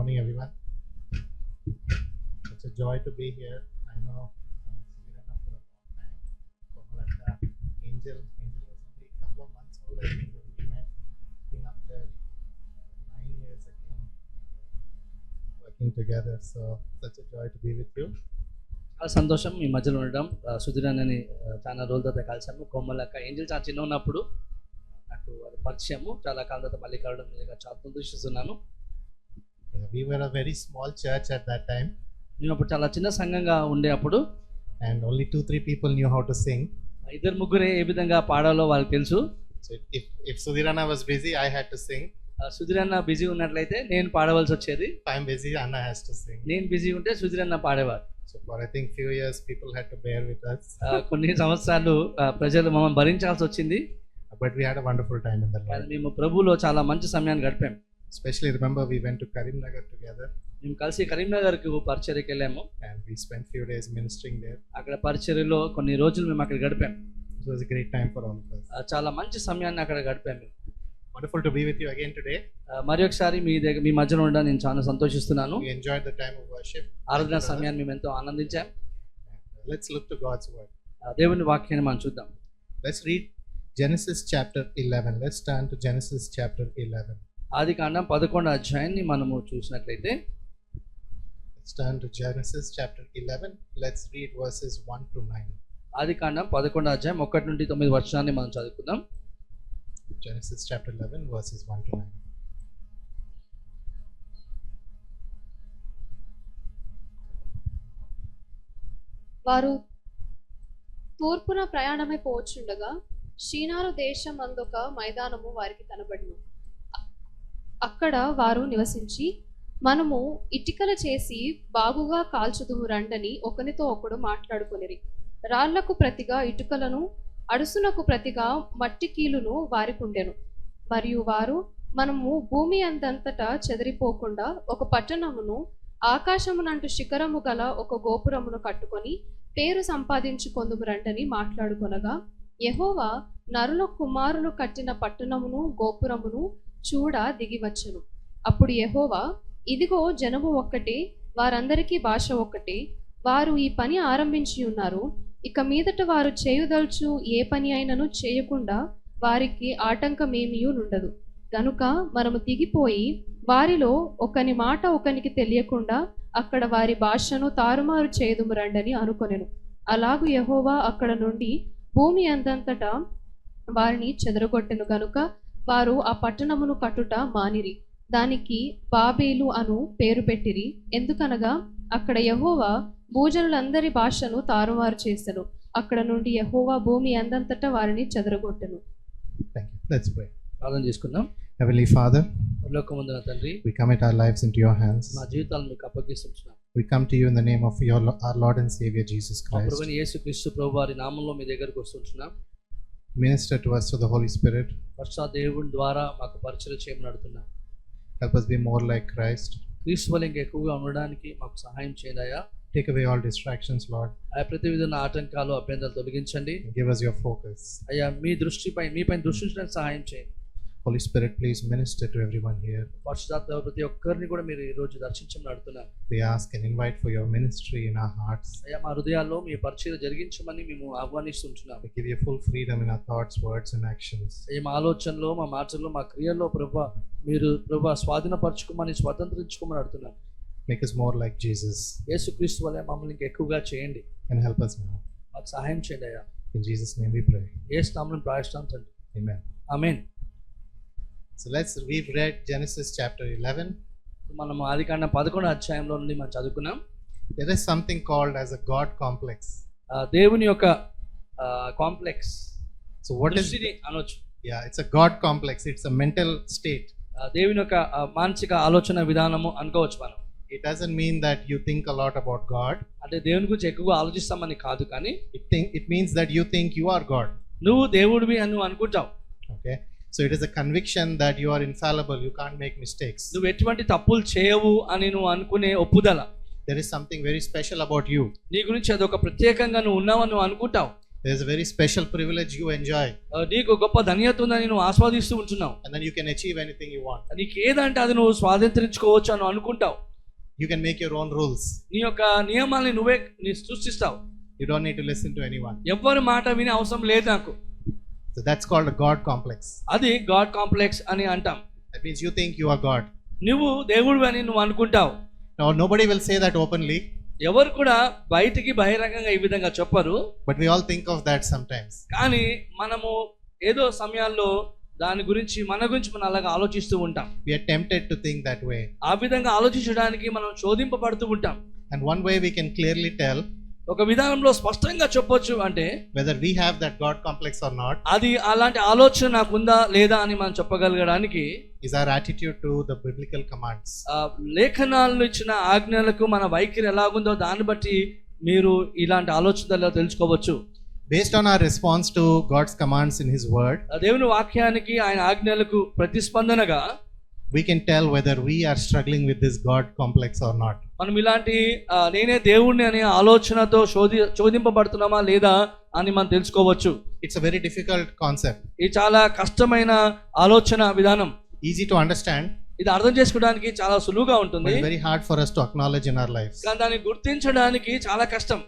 morning, everyone. It's a joy to be here. I know Sudirana for a long time. Komalaka, Angel was only a couple of months old, I think, when we met. Being after 9 years again, working together. So, such a joy to be with you. చాలా సంతోషం మీ మధ్యలో ఉండడం. సుధీరన్నని చాలా రోజుల తర్వాత కలిసాము. కొమ్మలక్క Angel చాలా చిన్న ఉన్నప్పుడు నాకు అది పరిచయము, చాలా కాలం తర్వాత మళ్ళీ కలవడం నిజంగా చాలా సంతోషిస్తున్నాను. We were a very small church at that time. మేము అప్పుడు చాలా చిన్న సంఘంగా ఉండే అప్పుడు, and only 2-3 people knew how to sing. ఇద్దరు ముగ్గురే ఏ విధంగా పాడాలో వాళ్ళకి తెలుసు. So if Sudirana was busy, I had to sing. సుధీరన్న బిజీ ఉన్నట్లయితే నేను పాడవలసి వచ్చేది. If I'm busy, Anna has to sing. నేను బిజీ ఉంటే సుధీరన్న పాడేవారు. So for I think few years people had to bear with us. కొన్ని సంవత్సరాలు ప్రజలు మమ్మల్ని భరించాల్సి వచ్చింది. But we had a wonderful time in the Lord. మేము ప్రభువులో చాలా మంచి సమయాన్ని గడిపాం. Especially remember we went to Karimnagar together. మేము కలిసి కరీంనగర్కి పరిచర్యకి వెళ్ళాము. And we spent few days ministering there. అక్కడ పరిచర్యలో కొన్ని రోజులు మేము అక్కడ గడిపాం. It was a great time for all of us. చాలా మంచి సమయాన్ని అక్కడ గడిపాము. Wonderful to be with you again today. మరి ఒకసారి మీ మధ్యలో ఉండడం నేను చాలా సంతోషిస్తున్నాను. We enjoyed the time of worship. ఆరాధన సమయాన్ని మేము ఎంతో ఆనందించాం. Let's look to God's word. దేవుని వాక్యాన్ని మనం చూద్దాం. Let's read Genesis chapter 11. Let's turn to Genesis chapter 11. ఆదికాండం 11వ అధ్యాయాన్ని మనము చూసినట్లయితే, let's turn to Genesis chapter 11. Let's read verses 1 to 9. ఆదికాండం 11వ అధ్యాయం 1 నుండి 9 వచనాన్ని మనం చదువుకుందాం. Genesis chapter 11 verses 1 to 9. వారు తూర్పున ప్రయాణమై పోవచ్చుండగా షీనారు దేశం అందొక మైదానము వారికి కనబడును. అక్కడ వారు నివసించి, మనము ఇటుకలు చేసి బాగుగా కాల్చుదుము రండని ఒకనితో ఒకడు మాట్లాడుకొనిరి. రాళ్లకు ప్రతిగా ఇటుకలను, అడుసునకు ప్రతిగా మట్టి కీలును వారికుండెను. మరియు వారు, మనము భూమి అందంతటా చెదిరిపోకుండా ఒక పట్టణమును, ఆకాశమునంటు శిఖరము గల ఒక గోపురమును కట్టుకొని పేరు సంపాదించుకొందుము రండని మాట్లాడుకొనగా, యెహోవా నరుల కుమారులు కట్టిన పట్టణమును గోపురమును చూడ దిగివచ్చెను. అప్పుడు యెహోవా, ఇదిగో జనము ఒక్కటే, వారందరికీ భాష ఒక్కటే, వారు ఈ పని ఆరంభించి ఉన్నారు. ఇక మీదట వారు చేయుదల్చు ఏ పని అయినను చేయకుండా వారికి ఆటంకమేమీ ఉండదు. గనుక మనము దిగిపోయి వారిలో ఒకని మాట ఒకనికి తెలియకుండా అక్కడ వారి భాషను తారుమారు చేయుదుము రండని అనుకొనెను. అలాగు యెహోవా అక్కడ నుండి భూమి అందంతటా వారిని చెదరగొట్టెను. గనుక వారు ఆ పట్టణమును కట్టుట మానిరి. దానికి బాబేలు అను పేరు పెట్టిరి. ఎందుకనగా అక్కడ యెహోవా భూజనులందరి భాషను తారుమారు చేసెను. అక్కడ నుండి యెహోవా భూమి అందంతటా వారిని చెదరగొట్టెను. Thank you. Let's pray. ప్రార్థన చేసుకుందాం. Heavenly Father, పరలోకమందున తండ్రి, we commit our lives into your hands. మా జీవితాలను మీకు అప్పగిస్తున్నాం. We come to you in the name of our Lord and Savior Jesus మా Christ. ప్రభువైన యేసుక్రీస్తు ప్రభువారి నామములో మీ దగ్గరకు వస్తున్నాం. Minister to us through the Holy Spirit. పరిశుద్ధ దేవుని ద్వారా మాకు పరిచయం చేయమని అడుగుతున్నాం. Help us be more like Christ. క్రీస్తు వలె ఇంకా ఎక్కువగా ఉండడానికి మాకు సహాయం చేయండి అయ్యా. Take away all distractions, Lord. అయ్యా, ప్రతి విధమైన ఆటంకాలు అభ్యంతరాలు తొలగించండి. And give us your focus. అయ్యా, మీపైన దృష్టి ఉంచడానికి సహాయం చేయండి. Holy Spirit, please minister to everyone here. పరిశుద్ధాత్మ ప్రతి ఒక్కరిని కూడా మీరు ఈ రోజు దర్శించమని అడుగుతున్నాను. We ask and invite for your ministry in our hearts. అయ్యా, మా హృదయాల్లో మీ పరిచయం జరిగించమని మేము ఆహ్వానిస్తుంటున్నాం. We give you full freedom in our thoughts, words and actions. అయ్యా, మా ఆలోచనలో, మా మాటల్లో, మా క్రియల్లో ప్రభువా మీరు ప్రభువా స్వాధీనపరచుకోమని, స్వతంత్రించుకోమని అడుగుతున్నాను. Make us more like Jesus. యేసుక్రీస్తు వలె మమ్మల్ని ఇంకా ఎక్కువగా చేయండి. And help us now. మాకు సహాయం చేయండి అయ్యా. In Jesus' name we pray. యేసు నామమున ప్రార్థిస్తున్నాం తండ్రి. Amen. ఆమేన్. So we've read Genesis chapter 11. మనము ఆదికాండం 11వ అధ్యాయంలో నుండి మనం చదువుకున్నాం. There is something called as a God complex. దేవుని యొక్క కాంప్లెక్స్. So what is ఇది అనొచ్చు. Yeah, it's a God complex. It's a mental state. దేవుని యొక్క మానసిక ఆలోచన విధానము అనుకోవచ్చు మనం. It doesn't mean that you think a lot about God. అంటే దేవుని గురించి ఎక్కువగా ఆలోచిస్తామని కాదు, కానీ It means that you think you are God. నువ్వు దేవుడివి అని నువ్వు అనుకుంటావు. Okay. So it is a conviction that you are infallible. You can't make mistakes. నువ్వు ఎటువంటి తప్పులు చేయవు అని నువ్వు అనుకునే ఒప్పుదల. There is something very special about you. నీ గురించి అదొక ప్రత్యేకంగా నువ్వు ఉన్నావని నువ్వు అనుకుంటావు. There's a very special privilege you enjoy, నీకు గొప్ప ధన్యత ఉందని నువ్వు ఆస్వాదిస్తూ ఉంటున్నావు. and then you can achieve anything you want. నీకు ఏదంటే అది నువ్వు స్వాతంత్రించుకోవచ్చు అని అనుకుంటావు. You can make your own rules. నీ యొక్క నియమాల్ని నువ్వే సృష్టిస్తావు. You don't need to listen to anyone. ఎవ్వరి మాట వినే అవసరం లేదు నాకు. So that's called a God complex. అది గాడ్ కాంప్లెక్స్ అని అంటాం. That means you think you are God. నువ్వు దేవుడు అని నువ్వు అనుకుంటావు. Now nobody will say that openly, ఎవరు కూడా బయటికి బహిరంగంగా ఈ విధంగా చెప్పరు. but we all think of that sometimes. కానీ మనము ఏదో సమయాల్లో దాని గురించి మన గురించి మనం అలాగా ఆలోచిస్తూ ఉంటాం. We are tempted to think that way. ఆ విధంగా ఆలోచించడానికి మనం శోధింపబడుతూ ఉంటాం. And one way we can clearly tell ఒక విధానంలో స్పష్టంగా చెప్పొచ్చు అంటే whether we have that God complex or not అది అలాంటి ఆలోచన నాకుందా లేదా అని మనం చెప్పగలగడానికి is our attitude to the biblical commands. లేఖనాలు ఇచ్చిన ఆజ్ఞలకు మన వైఖరి ఎలాగుందో దాన్ని బట్టి మీరు ఇలాంటి ఆలోచనలు తెలుసుకోవచ్చు. Based on our response to God's commands in His Word, దేవుని వాక్యానికి ఆయన ఆజ్ఞలకు ప్రతిస్పందనగా we can tell whether we are struggling with this God complex or not. మనం ఇలాంటి నేనే దేవుణ్ణి అనే ఆలోచనతో శోధింపబడుతున్నామా లేదా అని మనం తెలుసుకోవచ్చు. It's a very difficult concept. ఇది చాలా కష్టమైన ఆలోచన విధానం. Easy to understand, ఇది అర్థం చేసుకోవడానికి చాలా సులువుగా but ఉంటుంది, very hard for us to acknowledge in our lives. కానీ దాన్ని గుర్తించడానికి చాలా కష్టం.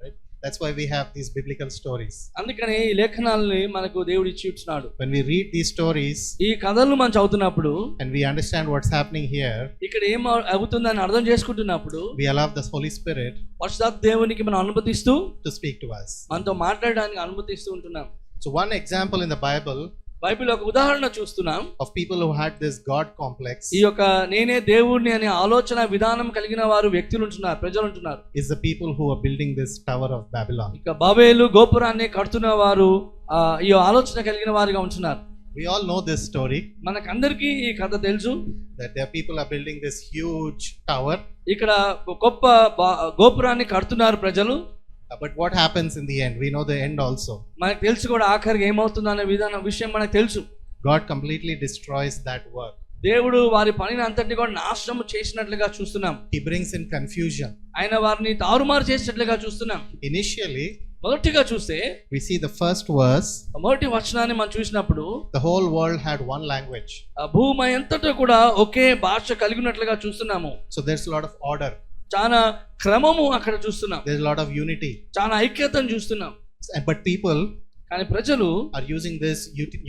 Right? That's why we have these biblical stories. అందుకని ఈ లేఖనాలని మనకు దేవుడు ఇచ్చి ఉంటున్నాడు. When we read these stories ఈ కథలను మనం చదువుతున్నప్పుడు and we understand what's happening here, ఇక్కడ ఏం అవుతుందని అర్థం చేసుకుంటున్నప్పుడు we allow the Holy Spirit పరిశుద్ధాత్మ దేవునికి మనం అనుమతిస్తూ to speak to us. మనతో మాట్లాడడానికి అనుమతిస్తూ ఉంటున్నాం. So one example in the Bible Bible ఒక ఉదాహరణ చూస్తున్నాం of people who had this God complex ఈ యొక్క నేనే దేవుణ్ణి అనే ఆలోచన విధానం కలిగిన వారు వ్యక్తులు ఉంటున్నారు, ప్రజలు ఉంటున్నారు. is the people who are building this Tower of Babylon. ఇక బాబేలు గోపురాన్ని కడుతున్న వారు ఈ ఆలోచన కలిగిన వారుగా ఉంటున్నారు. We all know this story, మనకందరికీ ఈ కథ తెలుసు. that there are people are building this huge tower, ఇక్కడ గొప్ప గోపురాన్ని కడుతున్నారు ప్రజలు. but what happens in the end? We know the end also. మనకు తెలుసు కూడా ఆఖరికి ఏమవుతుందో అనే విషయం మనకు తెలుసు. God completely destroys that work. దేవుడు వారి పనిని అంతటిని కూడా నాశనం చేసినట్లుగా చూస్తున్నాం. He brings in confusion. ఆయన వారిని తారుమారు చేసినట్లుగా చూస్తున్నాం. Initially, మొదటిగా చూస్తే we see the first verse, మొదటి వచనాన్ని మనం చూసినప్పుడు the whole world had one language. భూమి అంతటా కూడా ఒకే భాష కలిగినట్లుగా చూస్తున్నాము. So there's a lot of order. చాలా క్రమము అక్కడ చూస్తున్నాం. There's a lot of unity. చాలా ఐక్యతను చూస్తున్నాం. But people కానీ ప్రజలు are using this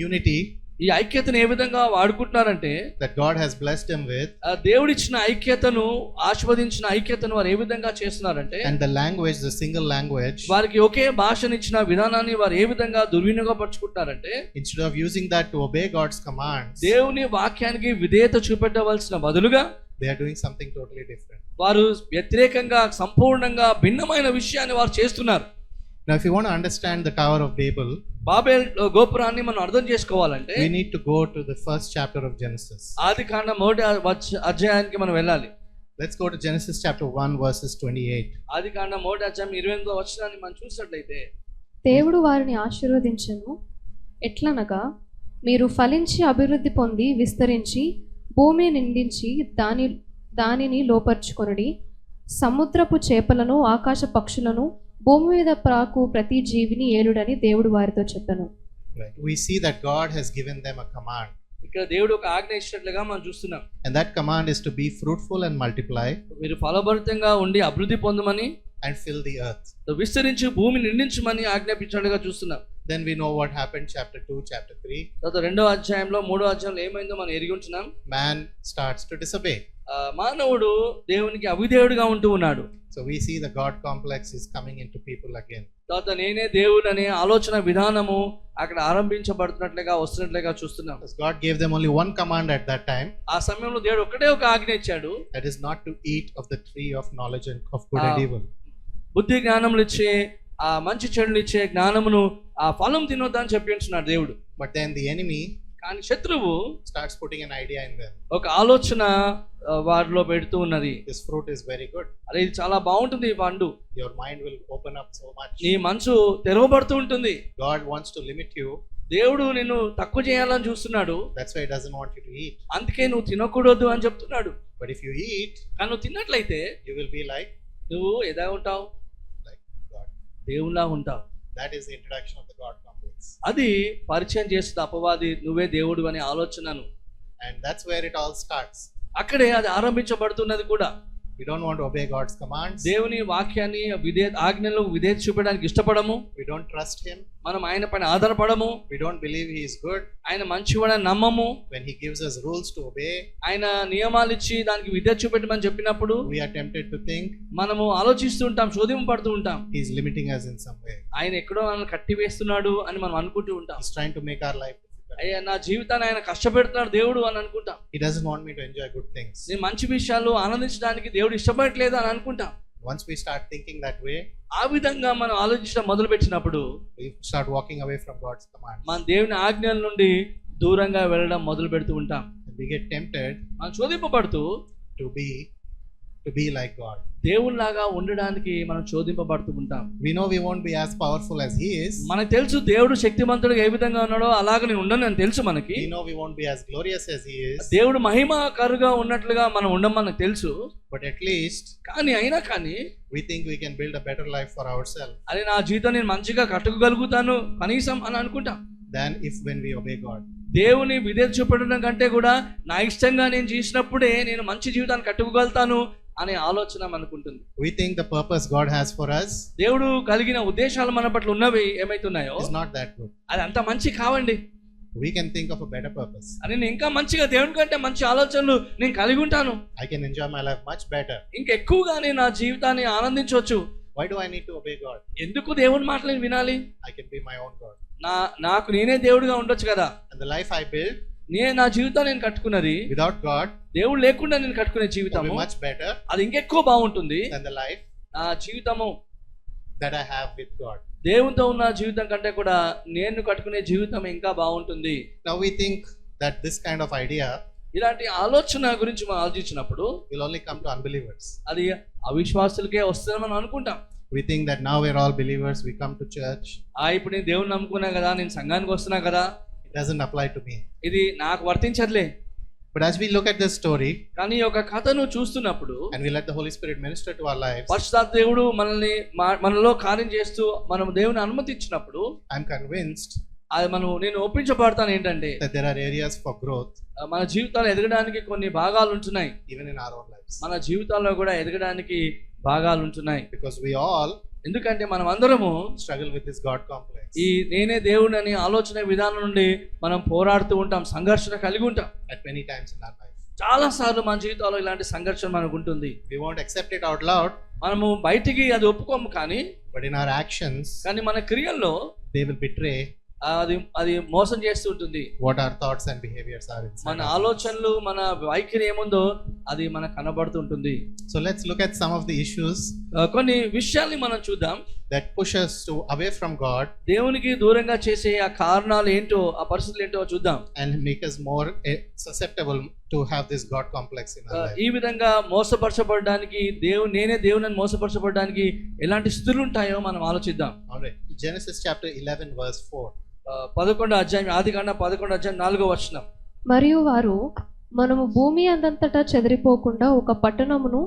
unity ఈ ఐక్యతను ఏ విధంగా వాడుకుంటున్నారంటే that God has blessed them with, దేవుడిచ్చిన ఐక్యతను ఆశీర్వదించిన ఐక్యతను వారు ఏ విధంగా చేస్తున్నారంటే and the language, the single language, వారికి ఒకే భాషనిచ్చిన విధానాన్ని వారు ఏ విధంగా దుర్వినియోగపరుచుకుంటున్నారంటే instead of using that to obey God's commands, దేవుని వాక్యానికి విధేయత చూపెట్టవలసిన బదులుగా they are doing something totally different. వారు వ్యతిరేకంగా సంపూర్ణంగా భిన్నమైన విషయాన్ని వారు చేస్తున్నారు. Now if you want to understand the Tower of Babel, Babel గోపురాన్ని మనం అర్థం చేసుకోవాలంటే we need to go to the first chapter of Genesis. ఆదికాండం మొదటి అధ్యాయానికి మనం వెళ్ళాలి. Let's go to Genesis chapter 1 verses 28. ఆదికాండం మొదటి అధ్యాయం 28వ వచనాన్ని మనం చూసినట్లయితే, దేవుడు వారిని ఆశీర్వదించెను, ఎట్లనగా మీరు ఫలించి అభివృద్ధి పొంది విస్తరించి భూమిని నిండించి దానిని లోపర్చుకొనుడి, సముద్రపు చేపలను ఆకాశ పక్షులను భూమి మీద ప్రాకు ప్రతి జీవిని ఏలుడని దేవుడు వారితో చెప్పెను. Right. We see that God has given them a command. ఇక్కడ దేవుడు ఒక ఆజ్ఞ ఇచ్చినట్లుగా మనం చూస్తున్నాం. And that command is to be fruitful and multiply మీరు ఫలభరితంగా ఉండి అభివృద్ధి పొందమని and fill the earth. విస్తరించి భూమిని నిండించమని ఆజ్ఞాపించినట్లుగా చూస్తున్నాం. Then we know what happened chapter 2, chapter 3. తర్వాత 2వ అధ్యాయంలో 3వ అధ్యాయంలో ఏమైందో మనం ఎరిగి ఉంటున్నాం. Man starts to disobey. మానవుడు దేవునికి అవిధేయుడిగా ఉంటూ ఉన్నాడు. So we see the God complex is coming into people again. తర్వాత నేనే దేవుడు అనే ఆలోచన విధానము అక్కడ ఆరంభించబడుతున్నట్లుగా వస్తున్నట్లుగా చూస్తున్నాం. Because God gave them only one command at that time. ఆ సమయంలో దేవుడు ఒకటే ఒక ఆజ్ఞ ఇచ్చాడు. That is not to eat of the tree of knowledge and of good and evil. బుద్ధి జ్ఞానములు ఇచ్చే ఆ మంచి చెడులు ఇచ్చే జ్ఞానమును ఆ ఫలం తినొద్దని చెప్పి ఉంటున్నాడు దేవుడు. But then the enemy కానీ శత్రువు starts putting an idea in them. ఒక ఆలోచన వారిలో పెడుతూ ఉన్నది. This fruit is very good. అరే ఇది చాలా బాగుంటుంది ఈ పండు. Your mind will open up so much. నీ మనసు తెరవబడుతూ ఉంటుంది. God wants to limit you. దేవుడు నిన్ను తక్కువ చేయాలని చూస్తున్నాడు. That's why he doesn't want you to eat. అందుకే నువ్వు తినకూడదు అని చెప్తున్నాడు. But if you eat, కానీ నువ్వు తిన్నట్లయితే you will be like నువ్వు ఎలా ఉంటావు? God. దేవునిలా ఉంటావు. That is the introduction of the God complex. అది పరిచయం చేస్తుంది అపవాది నువ్వే దేవుడు అనే ఆలోచనను. And that's where it all starts. అక్కడే అది ఆరంభించబడుతున్నది కూడా. We don't want to obey God's commands. దేవుని వాక్యాన్ని ఆజ్ఞలను విధేయత చూపడానికి ఇష్టపడము. We don't trust him. మనం ఆయన పైన ఆధారపడము. We don't believe he is good. ఆయన మంచివాడని నమ్మము. When he gives us rules to obey, ఆయన నియమాలు ఇచ్చి దానికి విధేయత చూపెట్టమని చెప్పినప్పుడు we are tempted to think మనము ఆలోచిస్తూ ఉంటాం, శోధింపబడుతూ ఉంటాం. he is limiting us in some way. ఆయన ఎక్కడో మనల్ని కట్టివేస్తున్నాడు అని మనం అనుకుంటూ ఉంటాం. He's trying to make our life difficult. అయ్యా నా జీవితాన్ని ఆయన కష్టపెడుతున్నాడు దేవుడు అని అనుకుంటాం. He doesn't want me to enjoy good things. నేను మంచి విషయాలు ఆనందించడానికి దేవుడు ఇష్టపడట్లేదు అని అనుకుంటాం. Once we start thinking that way, ఆ విధంగా మనం ఆలోచించడం మొదలు పెట్టినప్పుడు we start walking away from God's commands. మన దేవుని ఆజ్ఞల నుండి దూరంగా వెళ్ళడం మొదలు పెడుతూ ఉంటాం. And we get tempted మనం శోధింపబడుతూ to be like God. దేవునిలాగా ఉండడానికి మనం శోధింపబడుతూ ఉంటాం. We know we won't be as powerful as he is. మనకు తెలుసు దేవుడు శక్తిమంతుడుగా ఏ విధంగా ఉన్నాడో అలాగ నేను ఉండను అని తెలుసు మనకి. We know we won't be as glorious as he is. దేవుడు మహిమకరుగా ఉన్నట్లుగా మనం ఉండడం మనకు తెలుసు. But at least కానీ we think we can build a better life for ourselves అదే నా జీవితం నేను మంచిగా కట్టుకోగలుగుతాను కనీసం అని అనుకుంటాం. than if when we obey God. దేవుని విధేయత చూపడం కంటే కూడా నా ఇష్టంగా నేను చేసినప్పుడే నేను మంచి జీవితాన్ని కట్టుకోగలుగుతాను అనే ఆలోచన మనకు ఉంటుంది. We think the purpose God has for us దేవుడు కలిగిన ఉద్దేశాలు మన పట్ల ఉన్నవి ఏమైతున్నాయో is not that good. అది అంత మంచి కావండి. We can think of a better purpose. అని నేను ఇంకా మంచిగా దేవుని కంటే మంచి ఆలోచనలు నేను కలిగి ఉంటాను. I can enjoy my life much better. ఇంకా ఎక్కువగా నేను నా జీవితాన్ని ఆనందించవచ్చు. Why do I need to obey God? ఎందుకు దేవుని మాటలు వినాలి? I can be my own God. నాకు నేనే దేవుడిగా ఉండొచ్చు కదా. And the life I build నా జీవితాన్ని నేను కట్టుకున్నది without God దేవుడు లేకుండా నేను కట్టుకునే జీవితం will be much better అది ఇంకెక్కువ బాగుంటుంది than the life నా జీవితము that I have with God. దేవునితో ఉన్న జీవితం కంటే కూడా నేను కట్టుకునే జీవితం ఇంకా బాగుంటుంది. Now we think that this kind of idea ఇలాంటి ఆలోచన గురించి మనం ఆలోచించినప్పుడు will only come to unbelievers. అది అవిశ్వాసులకే వస్తుందని మనం అనుకుంటాం. We think that now we're all believers, we come to church. ఇప్పుడు నేను దేవుని నమ్ముకున్నా కదా, నేను సంఘానికి వస్తున్నా కదా, It doesn't apply to me. ఇది నాకు వర్తించదులే. But as we look at this story కానీ ఒక కథను చూస్తున్నప్పుడు and we let the Holy Spirit minister to our lives, పరిశుద్ధాత్మ దేవుడు మనలో కార్యం చేస్తూ మనం దేవుని అనుమతి ఇచ్చినప్పుడు I'm convinced అది నేను ఒప్పించబడతాను ఏంటంటే that there are areas for growth మన జీవితాలు ఎదగడానికి కొన్ని భాగాలు ఉంటున్నాయి. even in our own lives. మన జీవితాల్లో కూడా ఎదగడానికి భాగాలు ఉంటున్నాయి. Because we all ఎందుకంటే మనం అందరము struggle with this God complex. ఈ నేనే దేవుడు అనే ఆలోచన విధానం నుండి మనం పోరాడుతూ ఉంటాం, సంఘర్షణ కలిగి ఉంటాం. At many times in our life. చాలా సార్లు మన జీవితాల్లో ఇలాంటి సంఘర్షణ మనకు ఉంటుంది. We won't accept it out loud. మనము బయటికి అది ఒప్పుకోము కానీ in our actions కానీ మన క్రియల్లో they will betray అది మోసం చేస్తూ ఉంటుంది. what our thoughts and behaviors are inside. మన ఆలోచనలు మన వైఖరి ఏముందో అది మనకు కనబడుతుంటుంది. So let's look at some of the issues కొన్ని విషయాల్ని మనం చూద్దాం that push us away from God దేవునికి దూరంగా చేసే ఆ కారణాలు ఏంటో, ఆ పరిస్థితులు ఏంటో చూద్దాం. and make us more susceptible to have this God complex in our life. ఈ విధంగా మోసపరచబడడానికి నేనే దేవుని మోసపరచబడడానికి ఎలాంటి స్థితులు ఉంటాయో మనం ఆలోచిద్దాం. Alright, Genesis chapter 11 verse 4. 11వ అధ్యాయం, ఆదికాండం 11వ అధ్యాయం 4వ వచనం. మరియు వారు మనము భూమి అందంతటా చెదిరిపోకుండా ఒక పట్టణమును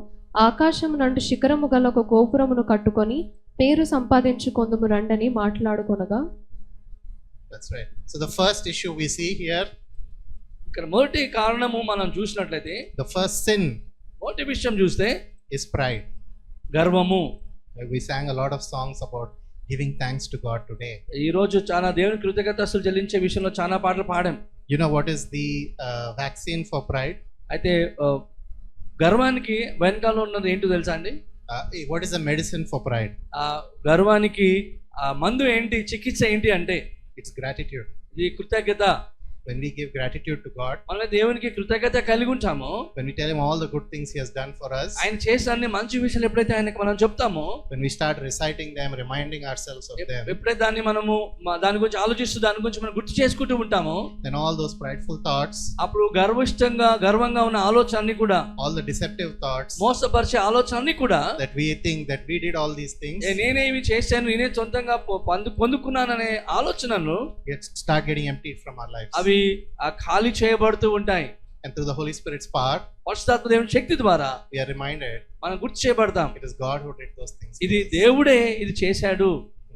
ఆకాశము నందు శిఖరము గల ఒక గోపురమును కట్టుకొని పేరు సంపాదించుకొందుము రండని మాట్లాడుకొనగా. That's right. So the first issue we see here, ఇక్కడ మొదటి కారణము మనం చూసినట్లయితే, the first sin మొదటి విషయం చూస్తే is pride. గర్వము. We sang a lot of songs about giving thanks to God today. ఈ రోజు చాలా దేవుని కృతజ్ఞతాస్తుతులు చెల్లించే విషయంలో చాలా పాటలు పాడాం. You know what is the vaccine for pride? అయితే గర్వానికి వెనకాల ఉన్నది ఏంటో తెలుసా అండి? What is the medicine for pride? గర్వానికి మందు ఏంటి, చికిత్స ఏంటి అంటే It's gratitude. ఇది కృతజ్ఞత. When we give gratitude to God, మనం దేవునికి కృతజ్ఞత కలిగి ఉంటామో, when we tell him all the good things he has done for us, ఆయన చేసిన అన్ని మంచి విషయాలు ఎప్పుడైతే ఆయనకు మనం చెప్తామో, when we start reciting them, reminding ourselves of them, ఎప్పుడైతే దాని గురించి ఆలోచిస్తూ దాని గురించి మనం గుర్తు చేసుకుంటూ ఉంటామో, then all those prideful thoughts, అప్పుడు గర్వంగా ఉన్న ఆలోచన అన్ని కూడా, all the deceptive thoughts, మోసపరిచే ఆలోచన అన్ని కూడా, that we think that we did all these things, నేనే ఇవి చేశాను, నేనే సొంతంగా పొందుకున్నాననే ఆలోచనలు start getting emptied from our lives. అవి ఖాళీ చేయబడుతూ ఉంటాయి. And through the Holy Spirit's power, పరిశుద్ధాత్మ దేవుని శక్తి ద్వారా we are reminded మనం గుర్తు చేయబడతాం, it is God who did those things. ఇది దేవుడే ఇది చేశాడు.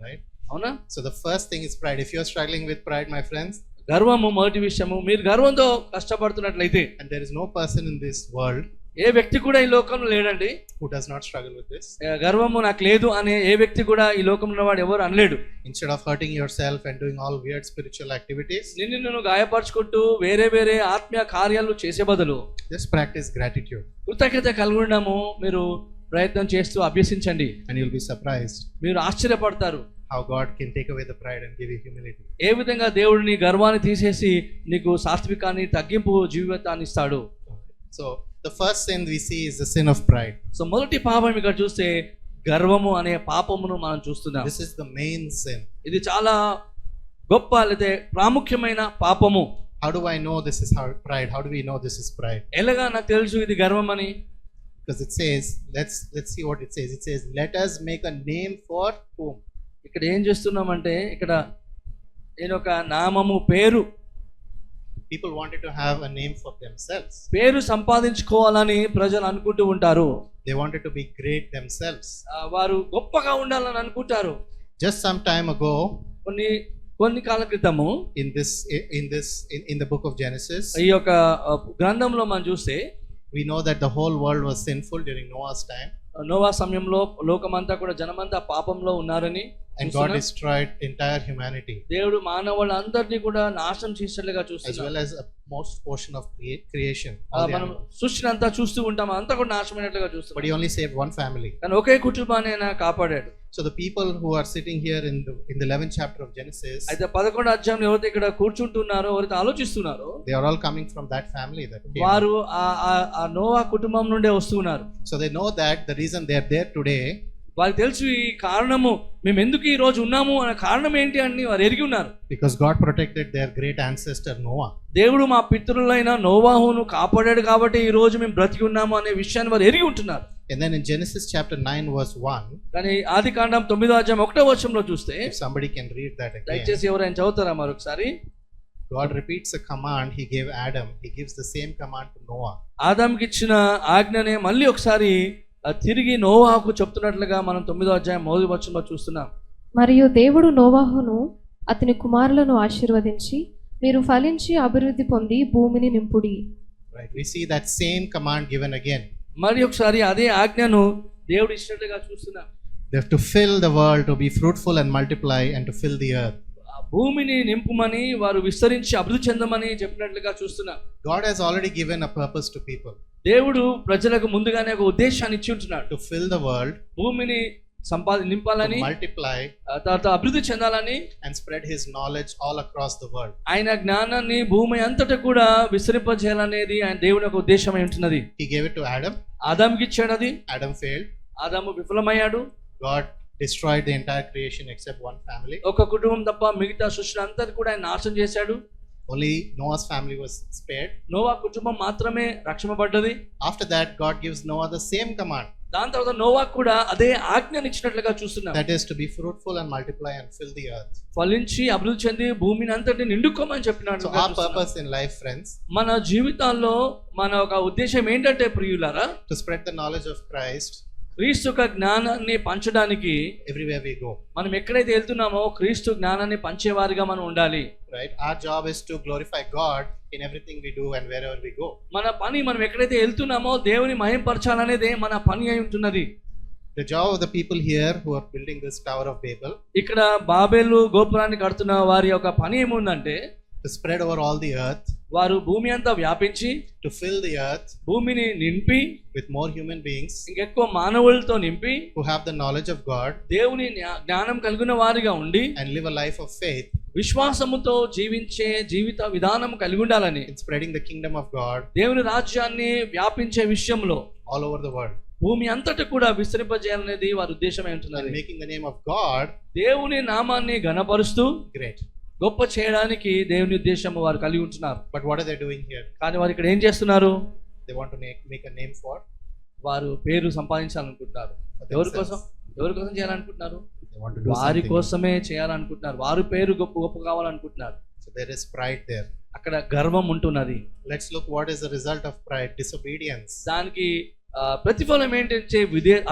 Right? అవునా? So the first thing is pride. If you're struggling with pride, my friends, గర్వము మొదటి విషయము. మీరు గర్వంతో కష్టపడుతున్నట్లయితే, and there is no person in this world ఏ వ్యక్తి కూడా ఈ లోకంలో లేడండి, who does not struggle with this. గర్వము నాకు లేదు అనే ఏ వ్యక్తి కూడా ఈ లోకంలో ఉన్నవాడు ఎవరు అనలేడు. Instead of hurting yourself and doing all weird spiritual activities, నిన్ను గాయపరుచుకుంటూ వేరే ఆత్మీయ కార్యాలు చేసే బదులు just practice gratitude, కృతజ్ఞత కలిగి ఉండము మీరు ప్రయత్నం చేస్తూ అభ్యసించండి. and you'll be surprised మీరు ఆశ్చర్యపడతారు how God can take away the pride and give you humility. ఏ విధంగా దేవుడు నీ గర్వాన్ని తీసేసి నీకు సాత్వికాన్ని, తగ్గింపు జీవితాన్ని ఇస్తాడు. So the first sin we see is the sin of pride. So మొదటి పాపం ఇక్కడ చూస్తే గర్వము అనే పాపమును మనం చూస్తున్నాం. This is the main sin. ఇది చాలా గొప్ప లేదా ప్రాముఖ్యమైన పాపము. How do I know this is pride? How do we know this is pride? ఎలాగా నాకు తెలుసు ఇది గర్వం అని? Because it says, let's see what it says. It says, let us make a name for whom? ఇక్కడ ఏం చేస్తున్నామంటే, ఇక్కడ నేను ఒక నామము, పేరు, People wanted to have a name for themselves. పేరు సంపాదించుకోవాలని ప్రజలు అనుకుంటూ ఉంటారు. They wanted to be great themselves. వారు గొప్పగా ఉండాలని అనుకుంటారు. Just some time ago, కొన్ని కాల క్రితము in the book of Genesis, ఈ యొక్క గ్రంథంలో మనం చూస్తే we know that the whole world was sinful during Noah's time, Noah సమయంలో లోకమంతా కూడా జనమంతా పాపంలో ఉన్నారని, and God destroyed entire humanity, దేవుడు మానవులందరినీ కూడా నాశనం చేసేట్లుగా as చూస్తున్నాడు. well as most portion of creation. all the మనం animals. సృష్టిని అంతా చూస్తూ ఉంటాం, అంతా కూడా నాశనమైనట్లుగా But చూస్తున్నాం. he only saved one family. కానీ ఒకే కుటుంబాన్ని ఆయన కాపాడాడు. So the people who are sitting here in the 11th chapter of Genesis, అయితే 11వ అధ్యాయంలో ఎవరైతే ఇక్కడ కూర్చుంటున్నారో, ఎవరైతే ఆలోచిస్తున్నారో, they are all coming from that family that came. వారు ఆ నోవా కుటుంబం నుండే వస్తున్నారు. So they know that the reason they are there today వారికి తెలుసు ఈ కారణము, మేము ఎందుకు ఈ రోజు ఉన్నాము అనే కారణం ఏంటి అని వారు ఎరిగి ఉన్నారు. because God protected their great ancestor Noah. దేవుడు మా పితరులైన నోవాహును కాపాడాడు కాబట్టి ఈ రోజు మేము బ్రతికి ఉన్నాము అనే విషయాన్ని వారు ఎరిగి ఉంటున్నారు. And then in Genesis chapter 9 verse 1, కానీ ఆది కాండం 9వ అధ్యాయం 1వ వచనంలో చూస్తే, if somebody can read that again, దయచేసి ఎవరైనా చదువుతారా మరొకసారి? God repeats a command he gave Adam. He gives the same command to Noah. ఆదాముకి ఇచ్చిన ఆజ్ఞనే మళ్ళీ ఒకసారి తిరిగి నోవాహుకు చెప్తున్నట్లుగా మనం 9వ అధ్యాయం 1వ వచనంలో చూస్తున్నాం. మరియు దేవుడు నోవాహును అతని కుమారులను ఆశీర్వదించి, మీరు ఫలించి అభివృద్ధి పొంది భూమిని నింపుడి. Right, we see that same command given again. మరి ఒకసారి అదే ఆజ్ఞను దేవుడు ఇచ్చినట్లుగా చూస్తున్నాం. They have to fill the world, to be fruitful and multiply, and to fill the earth. భూమిని నింపుమని, వారు విస్తరించి అభివృద్ధి చెందమని చెప్పినట్లుగా చూస్తున్నాం. God has already given a purpose to people. దేవుడు ప్రజలకు ముందుగానే ఒక ఉద్దేశాన్ని ఇచ్చి ఉంటున్నాడు. To fill the world, భూమిని నింపాలని, to multiply, తర్వాత అభివృద్ధి చెందాలని, and spread his knowledge all across the world. ఆయన జ్ఞానాన్ని భూమి అంతటా కూడా విస్తరింపజేయాలనేది ఆయన దేవుని యొక్క ఉద్దేశమై ఉంటున్నది. He gave it to Adam. ఆదాముకి ఇచ్చాడు అది. Adam failed. ఆదాము విఫలమయ్యాడు. God destroyed the entire creation except one family. ఒక కుటుంబం తప్ప మిగతా సృష్టిని అంతా కూడా ఆయన నాశనం చేశాడు. Only Noah's family was spared. Noah కుటుంబం మాత్రమే రక్షింపబడ్డది. After that, God gives Noah the same command. దాని తర్వాత నోవా కూడా అదే ఆజ్ఞను ఇచ్చినట్లుగా చూస్తున్నాం. That is to be fruitful and multiply and fill the earth. ఫలించి అభివృద్ధి చెంది భూమిని అంతటిని నిండుకోమని చెప్పినాడు. So our purpose in life, friends, మన జీవితాల్లో మన ఒక ఉద్దేశం ఏంటంటే ప్రియులారా, to spread the knowledge of Christ క్రీస్తు యొక్క జ్ఞానాన్ని పంచడానికి everywhere we go. మనం ఎక్కడైతే వెళ్తున్నామో క్రీస్తు జ్ఞానాన్ని పంచేవారిగా మనం ఉండాలి. Right? Our job is to glorify God in everything we do and wherever we go. మన పని, మనం ఎక్కడైతే వెళ్తున్నామో దేవుని మహింపరచాలనేదే మన పని అయి ఉంటున్నది. The job of the people here who are building this Tower of Babel, ఇక్కడ బాబేలు గోపురాన్ని కడుతున్న వారి యొక్క పని ఏముందంటే, to spread over all the earth, వారు భూమి అంతా వ్యాపించి, to fill the earth భూమిని నింపి, with more human beings ఇంకెక్కువ మానవులతో నింపి, who have the knowledge of God దేవుని జ్ఞానం కలిగిన వారిగా ఉండి, and live a life of faith విశ్వాసముతో జీవించే జీవిత విధానం కలిగి ఉండాలని, in spreading the kingdom of God దేవుని రాజ్యాన్ని వ్యాపించే విషయంలో all over the world, భూమి అంతటా కూడా విస్తరింపజేయాలనేది వారి ఉద్దేశమై ఉంటున్నది. and making the name of God దేవుని నామాన్ని ఘనపరుస్తూ great. గొప్ప చేయడానికి దేవుని ఉద్దేశం వారు కలిగి ఉంటున్నారు. But what are they doing here? కానీ వారు ఇక్కడ ఏం చేస్తున్నారు? They want to make a name for వారు పేరు సంపాదించాలనుకుంటున్నారు. ఎవరి కోసం చేయాలనుకుంటున్నారు? They want to do వారి something. కోసమే చేయాలనుకుంటున్నారు. వారు పేరు గొప్ప కావాలనుకుంటున్నారు. So there is pride there. అక్కడ గర్వం ఉంటున్నది. Let's look what is the result of pride. Disobedience. దానికి ప్రతిఫలం ఏంటంటే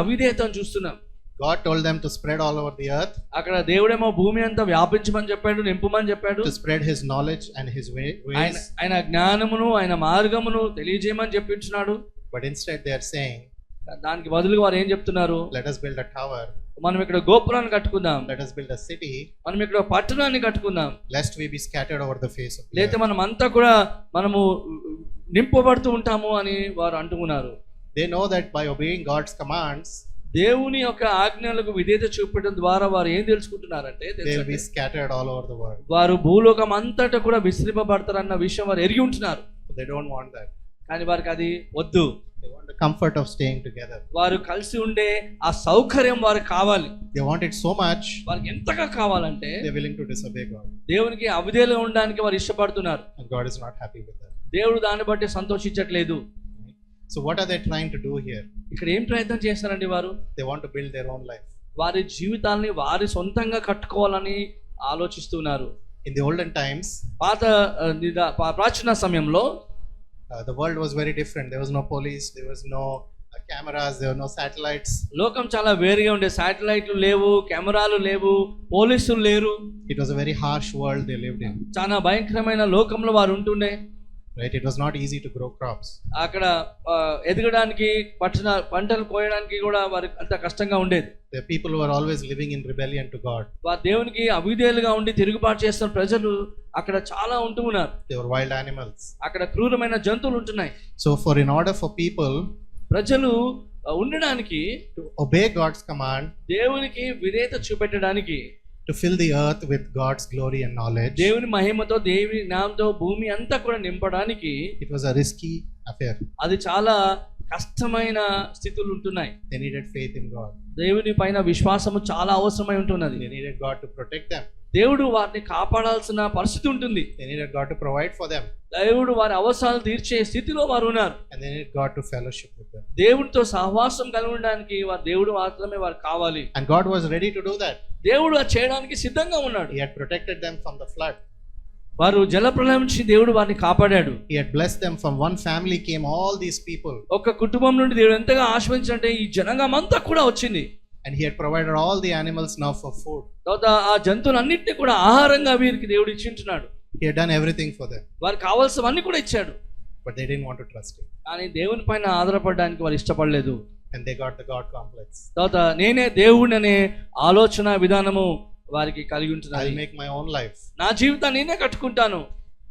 అవిధేయతను చూస్తున్నాం. God told them to spread all over the earth, అక్కడ దేవుడేమో భూమి అంతా వ్యాపించమని చెప్పాడు, నింపుమని చెప్పాడు. to spread his knowledge and his ways. ఆయన జ్ఞానమును ఆయన మార్గమును తెలియజేయమని చెప్పించున్నాడు. But instead they are saying, దానికి బదులుగా వారు ఏం చెప్తున్నారు? let us build a tower, మనం ఇక్కడ గోపురాన్ని కట్టుకుందాం, let us build a city, మనం ఇక్కడ పట్టణాన్ని కట్టుకుందాం, lest we be scattered over the face of the లేకపోతే earth. మనం అంతా కూడా మనము నింపబడుతూ ఉంటాము అని వారు అంటున్నారు. They know that by obeying God's commands, దేవుని యొక్క ఆజ్ఞలకు విధేయత చూపడం ద్వారా వారు ఏం తెలుసుకుంటున్నారంటే they will be scattered all over the world. వారు భూలోకం అంతటా కూడా విసిరిపబడతారన్న విషయం వారు ఎరిగి ఉంటున్నారు. They don't want that. కానీ వారికి అది వద్దు. They want the comfort of staying together. వారు కలిసి ఉండే ఆ సౌకర్యం వారికి కావాలి. They want it so much, వారికి ఎంతగా కావాలంటే they're willing to disobey God. దేవునికి అవిధేయులుగా ఉండడానికి వారు ఇష్టపడుతున్నారు. And God is not happy with that. దేవుడు దాన్ని బట్టి సంతోషించట్లేదు. So what are they trying to do here? ఇక్కడ ఏం ప్రయత్నం చేస్తారండి వారు? They want to build their own life. వారి జీవితాల్ని వారి సొంతంగా కట్టుకోవాలని ఆలోచిస్తున్నారు. In the olden times, ప్రాచీన సమయంలో the world was very different. There was no police, there was no cameras, there were no satellites. లోకం చాలా వేరుగా ఉండే. శాటిలైట్లు లేవు, కెమెరాలు లేవు, పోలీసులు లేరు. It was a very harsh world they lived in. చాలా భయంకరమైన లోకంలో వారు ఉంటుండే. Right? It was not easy to grow crops. అక్కడ ఎదగడానికి పంటలు కోయడానికి కూడా వారికి అంత కష్టంగా ఉండేది. The people were always living in rebellion to God. వారు దేవునికి అవిధేయులుగా ఉండి తిరుగుబాటు చేస్తున్న ప్రజలు అక్కడ చాలా ఉంటూ ఉన్నారు. They were wild animals. అక్కడ క్రూరమైన జంతువులు ఉంటున్నాయి. So in order for people ప్రజలు ఉండడానికి, to obey God's command, దేవునికి విధేయత చూపెట్టడానికి, to fill the earth with God's glory and knowledge, దేవుని మహిమతో దేవుని నామతో భూమి అంతా కూడా నింపడానికి it was a risky affair. అది చాలా కష్టమైన స్థితులు ఉంటున్నాయి. They needed faith in God. దేవుని పైన విశ్వాసము చాలా అవసరమై ఉంటున్నది. They needed God to protect them. దేవుడు వారిని కాపాడాల్సిన పరిస్థితి ఉంటుంది. They needed God to provide for them. దేవుడు వారి అవసరాలు తీర్చే స్థితిలో వారు ఉన్నారు. And they needed God to fellowship with them. దేవుడితో సహవాసం కలిగి ఉండడానికి దేవుడు మాత్రమే వారు కావాలి. And God was ready to do that. దేవుడు అది చేయడానికి సిద్ధంగా ఉన్నాడు. He had protected them from the flood. వారు జలప్రలయం నుంచి దేవుడు వారిని కాపాడాడు. He had blessed them. From one family came all these people. ఒక కుటుంబం నుండి దేవుడు ఎంతగా ఆశీర్వదించాడంటే ఈ జనాంగం అంతా కూడా వచ్చింది. And he had provided all the animals now for food. తర్వాత ఆ జంతువులన్నింటినీ కూడా ఆహారంగా వీరికి దేవుడు ఇచ్చింటున్నాడు. He had done everything for them. వారికి కావాల్సినవన్నీ కూడా ఇచ్చాడు. But they didn't want to trust him. కానీ దేవుని పైన ఆధారపడడానికి వారు ఇష్టపడలేదు. And they got the God complex. తర్వాత నేనే దేవుడిని అనే ఆలోచన విధానము వారికి కలిగి I'll ఉంటున్నది. make my own life. నా జీవితాన్ని నేనే కట్టుకుంటాను.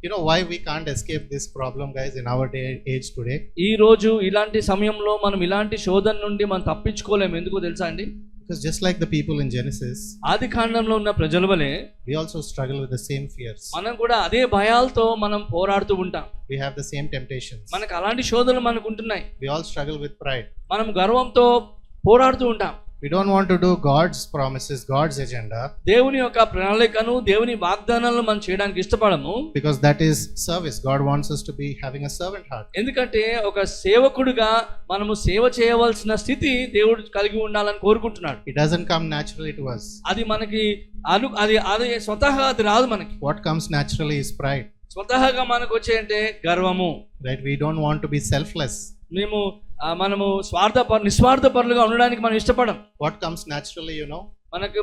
You know why we can't escape this problem, guys, in our age today? ఈ రోజు ఇలాంటి సమయంలో మనం ఇలాంటి శోధన నుండి మనం తప్పించుకోలేము. ఎందుకో తెలుసా అండి? Because just like the people in Genesis, ఆది కాండంలో ఉన్న ప్రజల వలె we also struggle with the same fears. మనం కూడా అదే భయాలతో మనం పోరాడుతూ ఉంటాం. We have the same temptations. మనకు అలాంటి శోధనలు మనకు ఉంటున్నాయి. We all struggle with pride. మనం గర్వంతో పోరాడుతూ ఉంటాం. We don't want to do God's promises, God's agenda, దేవుని యొక్క ప్రణాళికను దేవుని వాగ్దానాలను మనం చేయడానికి ఇష్టపడము. because that is service. God wants us to be having a servant heart. ఎందుకంటే ఒక సేవకుడిగా మనము సేవ చేయవలసిన స్థితి దేవుడు కలిగి ఉండాలని కోరుకుంటున్నాడు. It doesn't come naturally to us. అది మనకి అది స్వతహాగా అది రాదు మనకి. What comes naturally is pride. స్వతహాగా మనకు వచ్చేయంటే గర్వము. Right? We don't want to be selfless. మనము నిస్వార్థపరులుగా ఉండడానికి మనం ఇష్టపడం. What comes naturally, you know?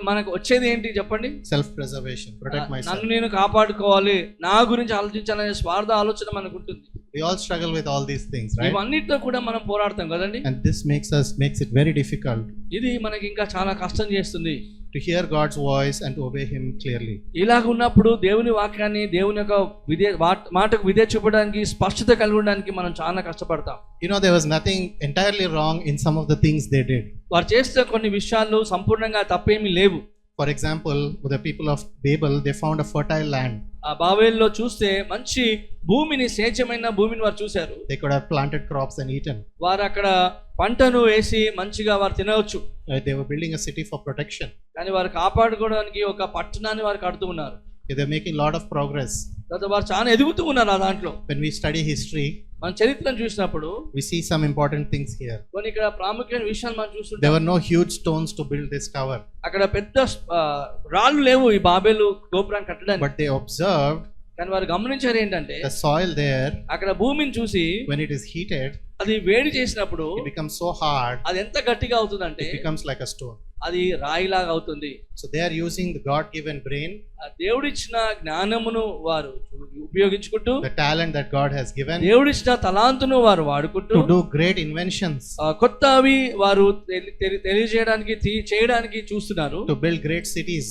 మనకు వచ్చేది ఏంటి చెప్పండి? Self-preservation. Protect myself. నన్ను నేను కాపాడుకోవాలి, నా గురించి ఆలోచించాలనే స్వార్థ ఆలోచన మనకు ఉంటుంది. We all struggle with all these things, right? ఇవన్నిటితో కూడా మనం పోరాడతాం కదండి. And this makes it very difficult ఇది మనకి ఇంకా చాలా కష్టం చేస్తుంది. to hear God's voice and to obey him clearly. ఇలాగ ఉన్నప్పుడు దేవుని వాక్యాన్ని దేవుని యొక్క మాటకు విధేయత చూపడానికి స్పష్టత కలిగి ఉండడానికి మనం చాలా కష్టపడతాం. You know, there was nothing entirely wrong in some of the things they did. వారు చేసిన కొన్ని విషయాలు సంపూర్ణంగా తప్పేమీ లేవు. For example, with the people of Babel, they found a fertile land. ఆ బాబేలులో చూస్తే మంచి భూమిని, సేద్యమైన భూమిని వారు చూశారు. They could have planted crops and eaten. వారు అక్కడ పంటను వేసి మంచిగా వారు తినవచ్చు. They were building a city for protection. కానీ వారు కాపాడుకోవడానికి ఒక పట్టణాన్ని వారు కడుతూ ఉన్నారు. They're making a lot of progress. తర్వాత వారు చాలా ఎదుగుతూ ఉన్నారు ఆ దాంట్లో. When we study history, మన చరిత్రను చూసినప్పుడు we see some important things here. కొన్ని ఇక్కడ ప్రాముఖ్యమైన విషయాలు మనం చూస్తుంటాం. There were no huge stones to build this tower. అక్కడ పెద్ద రాళ్ళు లేవు ఈ బాబేలు గోపురాన్ని కట్టడానికి. But they observed కానీ వారు గమనించారు ఏంటంటే the soil there, అక్కడ భూమిని చూసి when it is heated, అది వేడి చేసినప్పుడు it becomes so hard, అది ఎంత గట్టిగా అవుతుందంటే it becomes like a stone. అది రాయిలాగా అవుతుంది. So they are using the God-given brain, ఆ దేవుడిచ్చిన జ్ఞానమును వారు ఉపయోగించుకుంటూ, the talent that God has given, దేవుడిచ్చిన తలాంతును వారు వాడుకుంటూ to do great inventions, కొత్తవి వారు తెలియజేయడానికి చేయడానికి చూస్తున్నారు. to build great cities.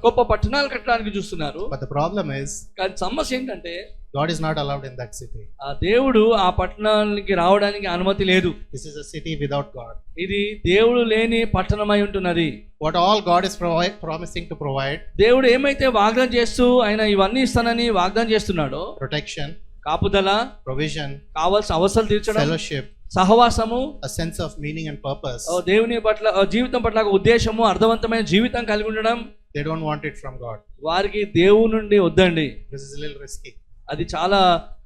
గొప్ప పట్టణాలు కట్టడానికి చూస్తున్నారు. But the problem is, కానీ సమస్య ఏంటంటే God is not allowed in that city. ఆ దేవుడు ఆ పట్టణానికి రావడానికి అనుమతి లేదు. This is a city without God. ఇది దేవుడు లేని పట్టణమై ఉంటున్నది. What all God is promising to provide, దేవుడు ఏమైతే వాగ్దానం చేస్తూ ఆయన ఇవన్నీ ఇస్తానని వాగ్దానం చేస్తున్నాడో, protection, కాపుదల, provision, కావాల్సిన అవసరాలు తీర్చడం, fellowship, సహవాసము, a sense of meaning and purpose, దేవుని పట్ల జీవితం పట్ల ఒక ఉద్దేశము, అర్థవంతమైన జీవితం కలిగి ఉండడం, they don't want it from God. వారికి దేవుని నుండి వద్దండి. This is a little risky. అది చాలా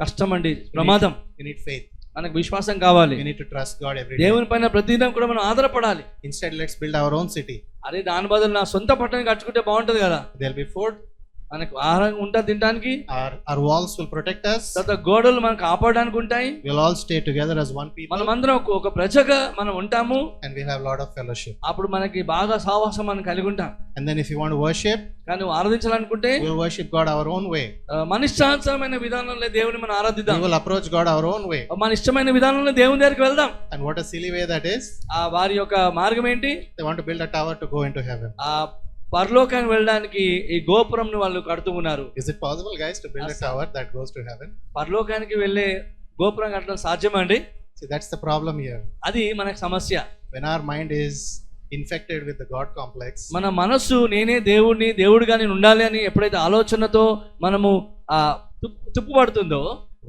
కష్టం అండి, ప్రమాదం. You need faith. మనకు విశ్వాసం కావాలి. We need to trust God every day. దేవుని పైన ప్రతిదినం కూడా మనం ఆధారపడాలి. Instead, let's build our own city. అదే దాని బదులు నా సొంత పట్టణం కట్టుకుంటే బాగుంటది కదా. There'll be food. మనకు ఆహారం ఉంటుంది తినడానికి. Our walls will protect us. తర్వాత గోడలు మనకు కాపాడడానికి ఉంటాయి. We'll all stay together as one people. మనమందరం ఒక ప్రజగా మనం ఉంటాము. And we'll have a lot of fellowship. అప్పుడు మనకి బాగా సహవాసం మనం కలిగి ఉంటాం. And then if you want to worship, కానీ ఆరాధించాలనుకుంటే we'll worship God our own way. మన ఇష్టానుసారమైన విధానంలో దేవుని మనం ఆరాధిద్దాం. We will approach God our own way. మన ఇష్టమైన విధానంలో దేవుని దగ్గరికి వెళ్దాం. And what a silly way that is. ఆ వారి యొక్క మార్గం ఏంటి? They want to build a tower to go into heaven. ఆ పరలోకానికి వెళ్ళడానికి ఈ గోపురంని వాళ్ళు కడుతూ ఉన్నారు. Is it possible, guys, to build a tower that goes to heaven? పరలోకానికి వెళ్ళే గోపురం కట్టడం సాధ్యమా అండి? See, that's the problem here. అది మనకు సమస్య. When our mind is infected with the God complex, మన మనస్సు నేనే దేవుడిని, దేవుడిగా నేను ఉండాలి అని ఎప్పుడైతే ఆలోచనతో మనము తుప్పుపడుతుందో,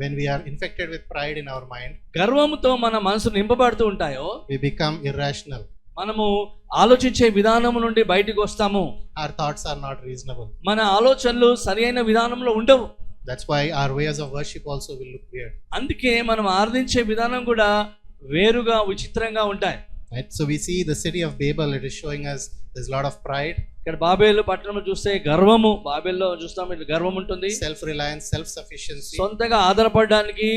when we are infected with pride in our mind, గర్వముతో మన మనసు నింపబడుతూ ఉంటాయో, we become irrational. మనము ఆలోచించే విధానం నుండి బయటికి వస్తాము. Our thoughts are not reasonable. మన ఆలోచనలు సరైన విధానంలో ఉండవు. That's why our ways of worship also will look weird. అందుకే మనం ఆరాధించే విధానం కూడా వేరుగా విచిత్రంగా ఉంటాయి. Right? So we see the city of Babel, it is showing us there's a lot of pride. ఇక్కడ బాబేలు పట్టణంలో చూస్తే గర్వము, బాబేల్లో చూస్తాం ఇట్లా గర్వం ఉంటుంది. Self-reliance, self-sufficiency. సొంతగా ఆధారపడడానికి,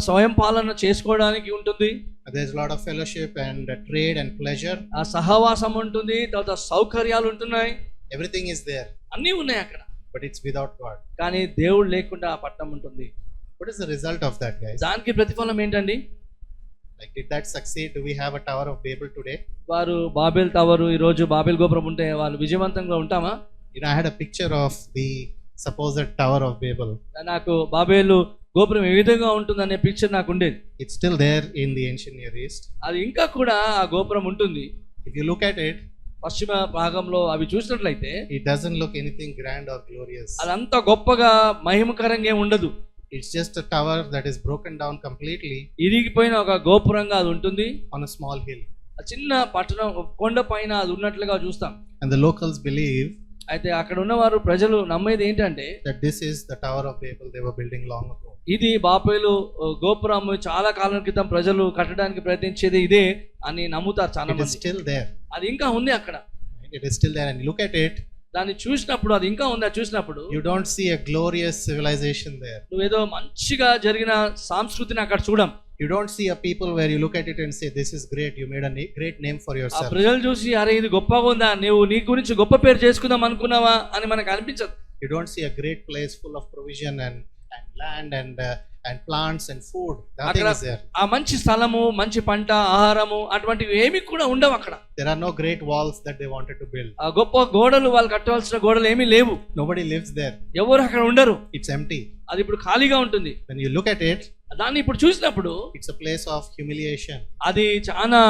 స్వయం పాలన చేసుకోవడానికి ఉంటుంది. There's a lot of fellowship and trade and pleasure. ఆ సహవాసం ఉంటుంది, తర్వాత సౌకర్యాలు ఉంటున్నాయి. Everything is there. అన్నీ ఉన్నాయి అక్కడ. But it's without God. కానీ దేవుడు లేకుండా ఆ పట్టణం ఉంటుంది. What is the result of that, guys? దానికి ప్రతిఫలం ఏంటండి? Like, did that succeed? Do we have a Tower of Babel today? వారు బాబేల్ టవరు, ఈ రోజు బాబేల్ గోపురం ఉంటే వాళ్ళు విజయవంతంగా ఉంటామా? I had a picture of the supposed Tower of Babel. నాకు బాబేలు గోపురం ఏ విధంగా ఉంటుందనే పిక్చర్ నాకు ఉండేది. It's still there in the ancient Near East. అది ఇంకా కూడా ఆ గోపురం ఉంటుంది. If you look at it, పశ్చిమ భాగంలో అవి చూసినట్లయితే it doesn't look anything grand or glorious. అదంతా గొప్పగా మహిమకరంగా ఏం ఉండదు. It's just a tower that is broken down completely ఇరిగిపోయిన ఒక గోపురంగా అది ఉంటుంది on a small hill. ఆ చిన్న పట్టణం కొండ పైన అది ఉన్నట్లుగా చూస్తాం. And the locals believe అయితే అక్కడ ఉన్నవారు ప్రజలు నమ్మేది ఏంటంటే that this is the Tower of Babel they were building long ago. ఇది బాబేలు గోపురం చాలా కాలం క్రితం ప్రజలు కట్టడానికి ప్రయత్నించేది ఇదే అని నమ్ముతారు చాలా It is మంది. still there. అది ఇంకా ఉంది అక్కడ. It is still there, and you look at it, దాన్ని చూసినప్పుడు అది ఇంకా ఉంది. చూసినప్పుడు you don't see a glorious civilization there. నువ్వేదో మంచిగా జరిగిన సంస్కృతిని అక్కడ చూడం. You don't see a people where you look at it and say, this is great, you made a great name for ఆ yourself. ప్రజలు చూసి అరే ఇది గొప్పగా ఉందా, నువ్వు నీ గురించి గొప్ప పేరు చేసుకుందాం అనుకున్నావా అని మనకు అనిపించదు. You don't see a great place full of provision and land and plants and food. Nothing is there. ఆ మంచి స్థలము, మంచి పంట, ఆహారము అటువంటివి ఏమి కూడా ఉండవు అక్కడ. There are no great walls that they wanted to build. ఆ గొప్ప గోడలు, వాళ్ళు కట్టవలసిన గోడలు ఏమీ లేవు. Nobody lives there. ఎవరు అక్కడ ఉండరు. It's empty. అది ఇప్పుడు ఖాళీగా ఉంటుంది. When you look at it, దాన్ని ఇప్పుడు చూసినప్పుడు it's a place of humiliation. అది చాలా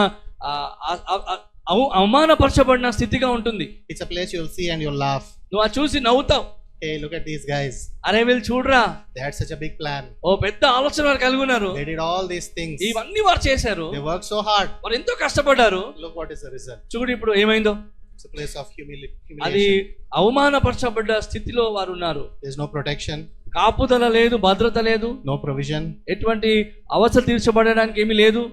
అవమానపరచబడిన స్థితిగా ఉంటుంది. It's a place you'll see and you'll laugh. నువ్వు అది చూసి నవ్వుతావు. Hey, look at these guys. అరే వీళ్ళు చూడరా, They had such a big plan. ఓ పెద్ద ఆలోచన వారు కలిగి ఉన్నారు. They did all these things. ఇవన్నీ వారు చేశారు. They worked so hard. వారు ఎంతో కష్టపడ్డారు. Look what is the result. చూడు ఇప్పుడు ఏమైందో. It's a place of అది humiliation. అవమానపరచబడ్డ స్థితిలో వారు ఉన్నారు. There's no protection, కాపుదల లేదు, భద్రత లేదు, no provision. ఎటువంటి అవసరం తీర్చబడడానికి ఏమీ లేదు.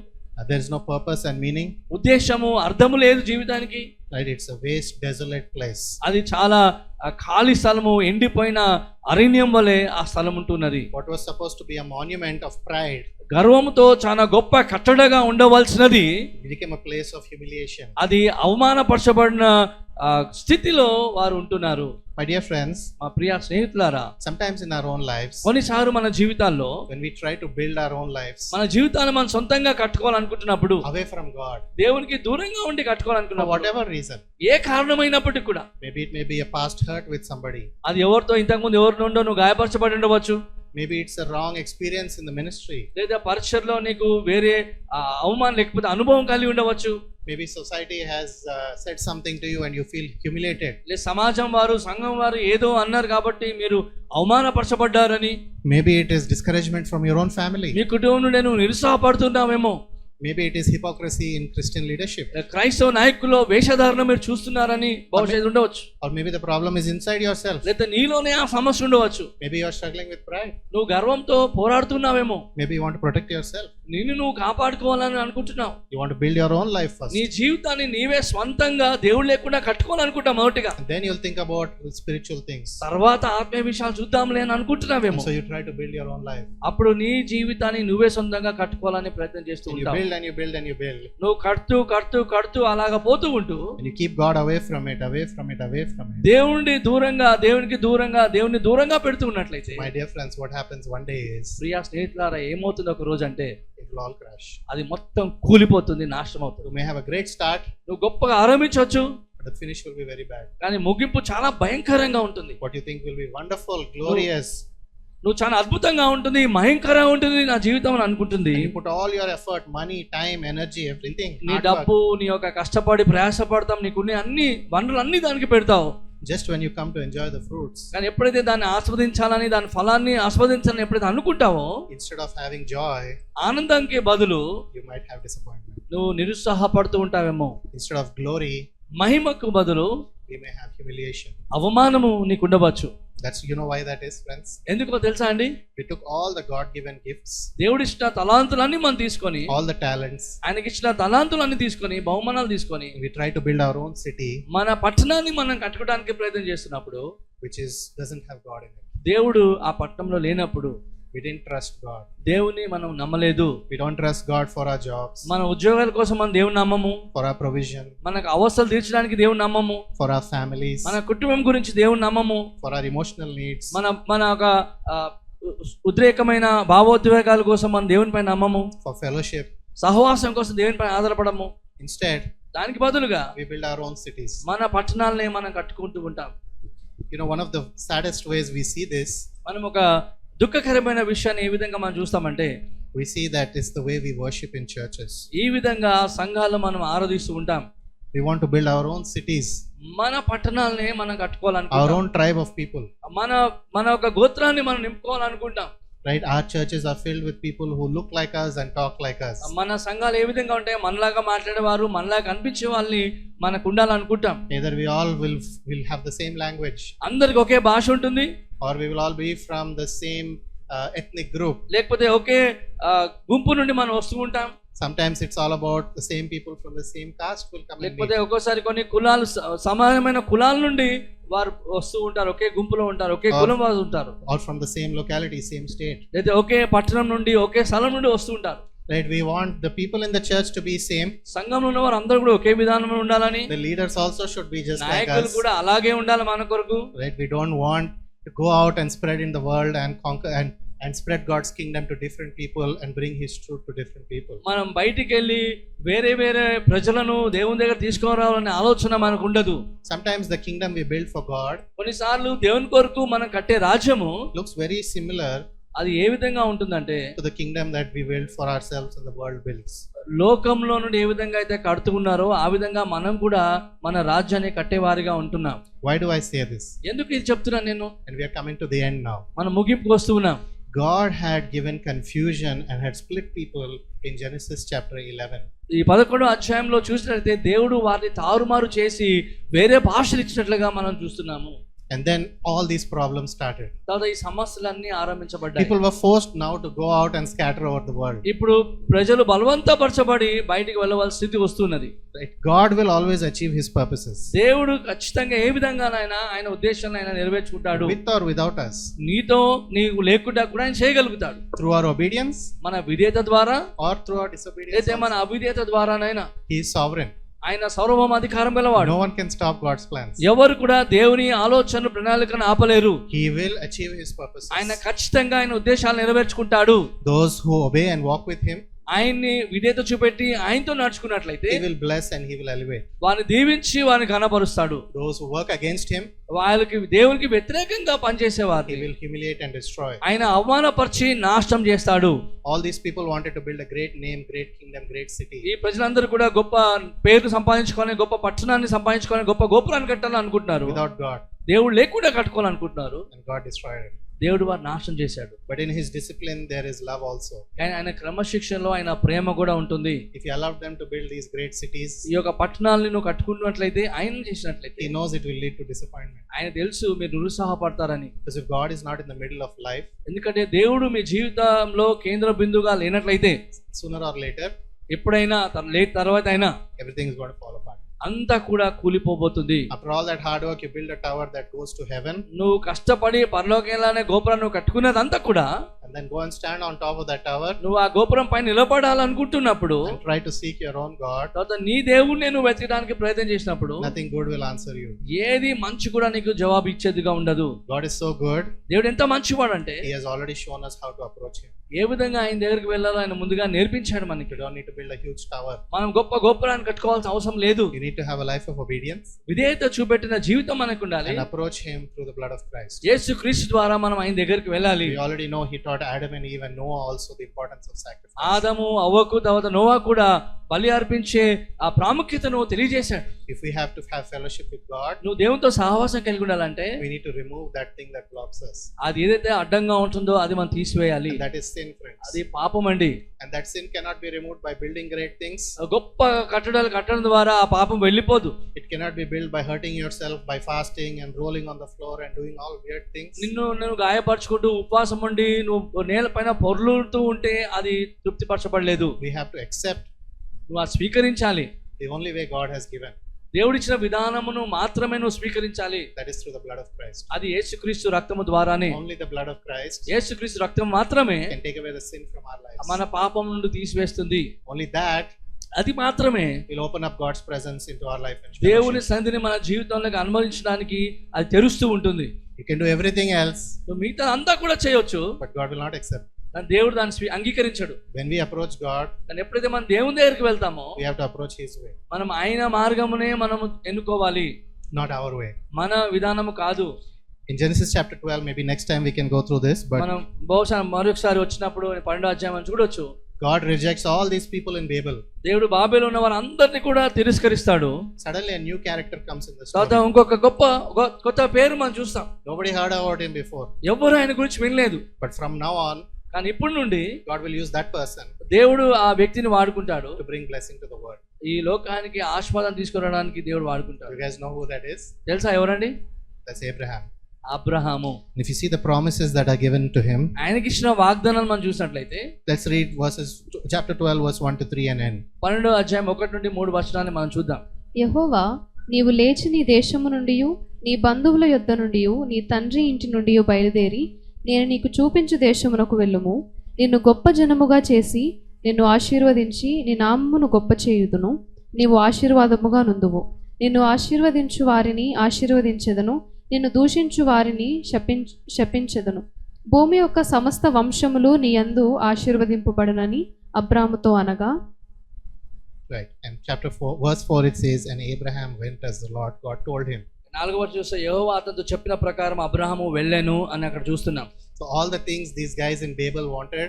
There is no purpose and meaning. ఉద్దేశము, అర్థము లేదు జీవితానికి. Right? It's a waste, desolate place. అది చాలా ఖాళీ స్థలము, ఎండిపోయిన అరణ్యం వలె ఆ స్థలం ఉంటున్నది. What was supposed to be a monument of pride గర్వంతో చాలా గొప్ప కట్టడగా ఉండవలసినది became a place of humiliation. అది అవమానపరచబడిన స్థితిలో వారు ఉంటున్నారు. My dear friends, మా ప్రియ స్నేహితులారా, sometimes in our own lives, కొన్నిసార్లు మన జీవితాల్లో when we try to build our own lives మన జీవితాన్ని మనం సొంతంగా కట్టుకోవాలనుకుంటున్నప్పుడు, away from God, దేవునికి దూరంగా ఉండి for కట్టుకోవాలనుకున్నప్పుడు, whatever reason, ఏ కారణమైనప్పటికీ కూడా, maybe it may be a past hurt with somebody, అది ఎవరితో ఇంతకుముందు ఎవరి నుండో నువ్వు గాయపరచబడి ఉండవచ్చు, maybe it's a wrong experience in the ministry, లేదా పరిచర్లో నీకు వేరే అవమానం లేకపోతే అనుభవం కలిగి ఉండవచ్చు, maybe society has said something to you and you feel humiliated, లేదా సమాజం వారు, సంఘం వారు ఏదో అన్నారు కాబట్టి మీరు అవమానపరచబడ్డారని, maybe it is discouragement from your own family, మీ కుటుంబం నుండి నువ్వు నిరుత్సాహపడుతున్నావేమో, maybe it is hypocrisy in Christian leadership, క్రైస్తవ నాయకుల్లో వేషధారణ మీరు చూస్తున్నారని భవిష్యత్తు ఉండవచ్చు, or maybe the problem is inside yourself, లేదా నీలోనే ఆ సమస్య ఉండవచ్చు, maybe you are struggling with pride, నువ్వు గర్వంతో పోరాడుతున్నావేమో, maybe you want to protect yourself, నిన్ను నువ్వు కాపాడుకోవాలని అనుకుంటున్నావు, you want to build your own life first, నీ జీవితాన్ని నీవే స్వంతంగా దేవుడు లేకుండా కట్టుకోవాలనుకుంటావు మొదటిగా, and then you'll think about spiritual things, తర్వాత ఆత్మీయ విషయాలు చూద్దాంలే అని అనుకుంటున్నావేమో, so you try to build your own life, అప్పుడు నీ జీవితాన్ని నువ్వే సొంతంగా కట్టుకోవాలని ప్రయత్నం చేస్తూ and you ఉంటావు. build and you build and you build, నువ్వు కడుతూ అలాగా పోతూ ఉంటూ and you keep God away from it, away from it, away from it. దేవునికి దూరంగా పెడుతూ ఉన్నట్లయితే, My dear friends, what happens one day is Priya స్నేహితులారా, ఏమవుతుంది ఒక రోజు అంటే it will all crash. అది మొత్తం కూలిపోతుంది, నాశనం అవుతుంది. You may have a great start, నువ్వు గొప్పగా ఆరంభించవచ్చు, but the finish will be very bad. కానీ ముగింపు చాలా భయంకరంగా ఉంటుంది. What you think will be wonderful, glorious, నువ్వు చాలా అద్భుతంగా ఉంటుంది, భయంకరంగా ఉంటుంది నా జీవితం అని అనుకుంటుంది. and you put all your effort, money, time, energy, everything, నీ hard డబ్బు, work. నీ యొక్క కష్టపడి ప్రయాసపడతాం, నీకున్న అన్ని వనరులు అన్ని దానికి పెడతావు. Just when you come to enjoy the fruits, కానీ ఎప్పుడైతే దాన్ని ఆస్వాదించాలని, దాని ఫలాన్ని ఆస్వాదించాలని ఎప్పుడైతే అనుకుంటావో, instead of having joy, ఆనందంకి బదులు you might have disappointment. నువ్వు నిరుత్సాహపడుతూ ఉంటావేమో. Instead of glory, మహిమకు బదులు we may have humiliation. అవమానము నీకు ఉండవచ్చు. That's, you know why that is, friends? ఎందుకో తెలుసా అండి? We took all the God-given gifts, దేవుడిచ్చిన తలాంతులన్నీ మనం తీసుకొని, all the talents, ఆయనకిచ్చిన తలాంతులన్నీ తీసుకొని, బహుమానాలు తీసుకొని, we try to build our own city, మన పట్టణాన్ని మనం కట్టుకోవడానికి ప్రయత్నం చేస్తున్నప్పుడు, which doesn't have God in it. దేవుడు ఆ పట్టణంలో లేనప్పుడు We didn't trust God. దేవుని మనం నమ్మలేదు. We don't trust God for our jobs, మన ఉద్యోగాల కోసం మనం దేవుని నమ్మము, for our provision, మనకు అవసరాలు తీర్చడానికి దేవుని నమ్మము, for our families, మన కుటుంబం గురించి దేవుని నమ్మము, for our emotional needs, మన ఒక ఉద్రేకమైన భావోద్వేగాల కోసం మనం దేవుని పైన నమ్మము, for fellowship. సహవాసం కోసం దేవుని పైన ఆధారపడము. Instead, దానికి బదులుగా we build our own cities. మన పట్టణాలని మనం కట్టుకుంటూ ఉంటాం. You know, one of the saddest ways we see this, మనం ఒక దుఃఖకరమైన విషయాన్ని ఏ విధంగా మనం చూస్తామంటే, we see that it's the way we worship in churches. ఈ విధంగా సంఘాల్లో మనం ఆరాధిస్తూ ఉంటాం. We want to build our own cities, మన పట్టణాలని మనం our కట్టుకోవాలనుకుంటాం. own tribe of people. మన ఒక గోత్రాన్ని మనం నింపుకోవాలనుకుంటాం. Right? Our churches are filled with people who look like us and talk like us. మన సంఘాలు ఏ విధంగా ఉంటాయి, మనలాగా మాట్లాడేవారు, మనలాగా కనిపించే వాళ్ళని మనకు ఉండాలనుకుంటాం. Either we all will have the same language, అందరికి ఒకే భాష ఉంటుంది, or we will all be from the same ethnic group. లేకపోతే ఒకే గుంపు నుండి మనం వస్తూ ఉంటాం. Sometimes it's all about the same people from the same caste will come and లేకపోతే meet. ఒక్కోసారి కొన్ని కులాలు, సమానమైన కులాల నుండి వారు వస్తూ ఉంటారు, ఒకే గుంపులో ఉంటారు, ఒకే కులం వారు ఉంటారు, Or from the same locality, same state. లేదా ఒకే పట్టణం నుండి, ఒకే స్థలం నుండి వస్తూ ఉంటారు. Right? We want the people in the church to be same. సంఘంలో ఉన్న వారు అందరూ కూడా ఒకే విధానంలో ఉండాలని, The leaders also should be just like నాయకులు us. కూడా అలాగే ఉండాలి మన కొరకు. Right? We don't want to go out and spread in the world and conquer and spread God's kingdom to different people and bring His truth to different people. మనం బయటికి వెళ్ళి వేరే ప్రజలను దేవుని దగ్గర తీసుకురావాలనే ఆలోచన మనకు ఉండదు. Sometimes the kingdom we build for God కొన్నిసార్లు దేవుని కొరకు మనం కట్టే రాజ్యము looks very similar అది ఏ విధంగా ఉంటుందంటే, to the kingdom that we build for ourselves and the world builds. లోకంలో నుండి ఏ విధంగా అయితే కడుతున్నారో ఆ విధంగా మనం కూడా మన రాజ్యాన్ని కట్టేవారిగా ఉంటున్నాం. Why do I say this? ఎందుకు ఇది చెప్తున్నాను నేను? And we are coming to the end now. మనం ముగింపుకు వస్తూ ఉన్నాం. God had given confusion and had split people in Genesis chapter 11. ఈ 11వ అధ్యాయంలో చూసినట్లయితే దేవుడు వారిని తారుమారు చేసి వేరే భాషలు ఇచ్చినట్లుగా మనం చూస్తున్నాము. And then all these problems started. తర్వాత ఈ సమస్యలన్నీ ఆరంభించబడ్డాయి. People were forced now to go out and scatter over the world. ఇప్పుడు ప్రజలు బలవంతపరచబడి బయటికి వెళ్ళవలసిన స్థితి వస్తున్నది. Right? God will always achieve his purposes. దేవుడు ఖచ్చితంగా ఏ విధంగానైనా ఆయన ఉద్దేశాలను ఆయన నెరవేర్చుకుంటాడు. With or without us. నీతో నీవు లేకుండా కూడా ఆయన చేయగలుగుతాడు. Through our obedience. మన విధేయత ద్వారా Or through our disobedience. లేదా మన అవిధేయత ద్వారానైనా. He is sovereign. ఆయన సార్వభౌమాధికారం గలవాడు. No one can stop God's plans. ఎవరు కూడా దేవుని ఆలోచన ప్రణాళికను ఆపలేరు. He will achieve his purposes. ఆయన ఖచ్చితంగా ఆయన ఉద్దేశాలు నెరవేర్చుకుంటాడు. Those who obey and walk with him, ఆయన్ని విధేయత చూపెట్టి ఆయనతో నడుచుకున్నట్లయితే he will bless and he will elevate. వారిని దీవించి వారిని ఘనపరుస్తాడు. Those who work against him, వాళ్ళకి దేవునికి వ్యతిరేకంగా పనిచేసేవారు he will humiliate and destroy. ఆయన అవమానపరిచి నాశనం చేస్తాడు. All these people wanted to build a great name, great kingdom, great city. ఈ ప్రజలందరూ కూడా గొప్ప పేరు సంపాదించుకొని, గొప్ప పట్టణాన్ని సంపాదించుకొని, గొప్ప గోపురాన్ని కట్టాలని అనుకుంటున్నారు. Without God. దేవుడు లేకుండా కట్టుకోవాలనుకుంటున్నారు. And God destroyed it. దేవుడు వారిని నాశనం చేశాడు. But in his discipline there is love also. కానీ ఆయన క్రమశిక్షణలో ఆయన ప్రేమ కూడా ఉంటుంది. If he allowed them to build these great cities, ఈ యొక్క పట్టణాలను నువ్వు కట్టుకున్నట్లయితే, ఆయన చేసినట్లయితే, he knows it will lead to disappointment. ఆయన తెలుసు మీరు నిరుత్సాహపడతారని. Because if God is not in the middle of life, ఎందుకంటే దేవుడు మీ జీవితంలో కేంద్ర బిందువుగా లేనట్లయితే, sooner or later, ఎప్పుడైనా తర్వాత అయినా everything is going to fall apart. అంతా కూడా కూలిపోబోతుంది. After all that hard work, you build a tower that goes to heaven. నువ్వు కష్టపడి పరలోకంలోనే గోపురం నువ్వు కట్టుకున్నదంతా కూడా, and then go and stand on top of that tower. నువ్వు ఆ గోపురం పైన నిలబడాలనుకుంటున్నప్పుడు, and try to seek your own God. తర్వాత నీ దేవుణ్ణి నువ్వు వెతకడానికి ప్రయత్నం చేసినప్పుడు, nothing good will answer you. ఏది మంచి కూడా నీకు జవాబు ఇచ్చేదిగా ఉండదు. God is so good. దేవుడు ఎంత మంచివాడంటే, he has already shown us how to approach him. ఏ విధంగా ఆయన దగ్గరికి వెళ్ళాలో ఆయన ముందుగా నేర్పించాడు మనకి. You don't need to build a huge tower. మనం గొప్ప గోపురాన్ని కట్టుకోవాల్సిన అవసరం లేదు. You need to have a life of obedience. విధేయత చూపెట్టిన జీవితం మనకు ఉండాలి. and approach him through the blood of Christ. యేసుక్రీస్తు ద్వారా మనం ఆయన దగ్గరికి వెళ్ళాలి. We already know he taught Adam and Eve and Noah also the importance of sacrifice. ఆదము, అవ్వకు, తర్వాత నోవా కూడా బలి అర్పించే ఆ ప్రాముఖ్యతను తెలియజేశాడు. If we have to have fellowship with God, నువ్వు దేవునితో సహవాసం కలిగి ఉండాలంటే, we need to remove that thing that blocks us. అది ఏదైతే అడ్డంగా ఉంటుందో అది మనం తీసివేయాలి. and that is sin, friends. అది పాపం అండి. and that sin cannot be removed by building great things. గొప్ప కట్టడాలు కట్టడం ద్వారా ఆ పాపం వెళ్ళిపోదు. It cannot be built by hurting yourself, by fasting and rolling on the floor and doing all weird things. నిన్ను గాయపరచుకుంటూ ఉపవాసం ఉండి నువ్వు నేల పైన పొర్లుతూ ఉంటే అది తృప్తిపరచబడలేదు. We have to accept నువ్వు అది స్వీకరించాలి. the only way God has given. దేవుడిచ్చిన విధానమును మాత్రమే నువ్వు స్వీకరించాలి. that is through the blood of Christ. అది యేసుక్రీస్తు రక్తము ద్వారానే. only the blood of Christ యేసుక్రీస్తు రక్తం మాత్రమే can take away the sin from our lives. మన పాపం నుండి తీసివేస్తుంది. only that అది మాత్రమే will open up God's presence into our life and దేవుని సన్నిధిని మన జీవితంలోకి అనుభవించడానికి అది తెరుస్తూ ఉంటుంది. you can do everything else, నువ్వు మిగతా అంతా కూడా చేయొచ్చు, but God will not accept. కానీ దేవుడు దాన్ని అంగీకరించడు. when we approach God, కానీ ఎప్పుడైతే మనం దేవుని దగ్గరికి వెళ్తామో, we have to approach his way, మనం ఆయన మార్గమునే మనము ఎన్నుకోవాలి, not our way. మన విధానము కాదు. in Genesis chapter 12, maybe next time we can go through this, but మనం బహుశా మరొకసారి వచ్చినప్పుడు 12వ అధ్యాయం అని చూడొచ్చు. God rejects all these people in Babel. దేవుడు బాబేలో ఉన్న వారందరినీ కూడా తిరస్కరిస్తాడు. suddenly a new character comes in the తర్వాత story. ఇంకొక కొత్త పేరు మనం చూస్తాం. nobody heard about him before, ఎవరు ఆయన గురించి వినలేదు. but from now on కానీ ఇప్పటి నుండి God will use that person దేవుడు ఆ వ్యక్తిని వాడుకుంటాడు. to bring blessing to the world. ఈ లోకానికి ఆశీర్వాదం తీసుకురావడానికి దేవుడు వాడుకుంటాడు. you guys know who that is? తెలుసా ఎవరండి? that's Abraham. Abraham. if you see the promises that are given to him, ఆయనకి ఇచ్చిన వాగ్దానాలు మనం చూసినట్లయితే, let's read chapter 12 verse 1 to 3 and end. 12వ అధ్యాయం 1 నుండి 3 వచనాన్ని మనం చూద్దాం. యెహోవా, నీవు లేచి నీ దేశము నుండి నీ బంధువుల యొద్ద నుండి నీ తండ్రి ఇంటి నుండి బయలుదేరి నేను నీకు చూపించు దేశమునకు వెళ్ళుము. నిన్ను గొప్ప జనముగా చేసి నిన్ను ఆశీర్వదించి నీ నామమును గొప్ప చేయుదును. నీవు ఆశీర్వాదముగా నుందువు. నిన్ను ఆశీర్వదించు వారిని ఆశీర్వదించెదను, నిన్ను దూషించు వారిని శపించెదను. భూమి యొక్క సమస్త వంశములు నీ యందు ఆశీర్వదింపబడునని అబ్రాముతో అనగా. right, and chapter 4 verse 4 it says, and Abraham went as the Lord God told him. 4వ వచనం చూస్తే యెహోవా అతనితో చెప్పిన ప్రకారం అబ్రహాము వెళ్ళెను అని అక్కడ చూస్తున్నాం. so all the things these guys in Babel wanted,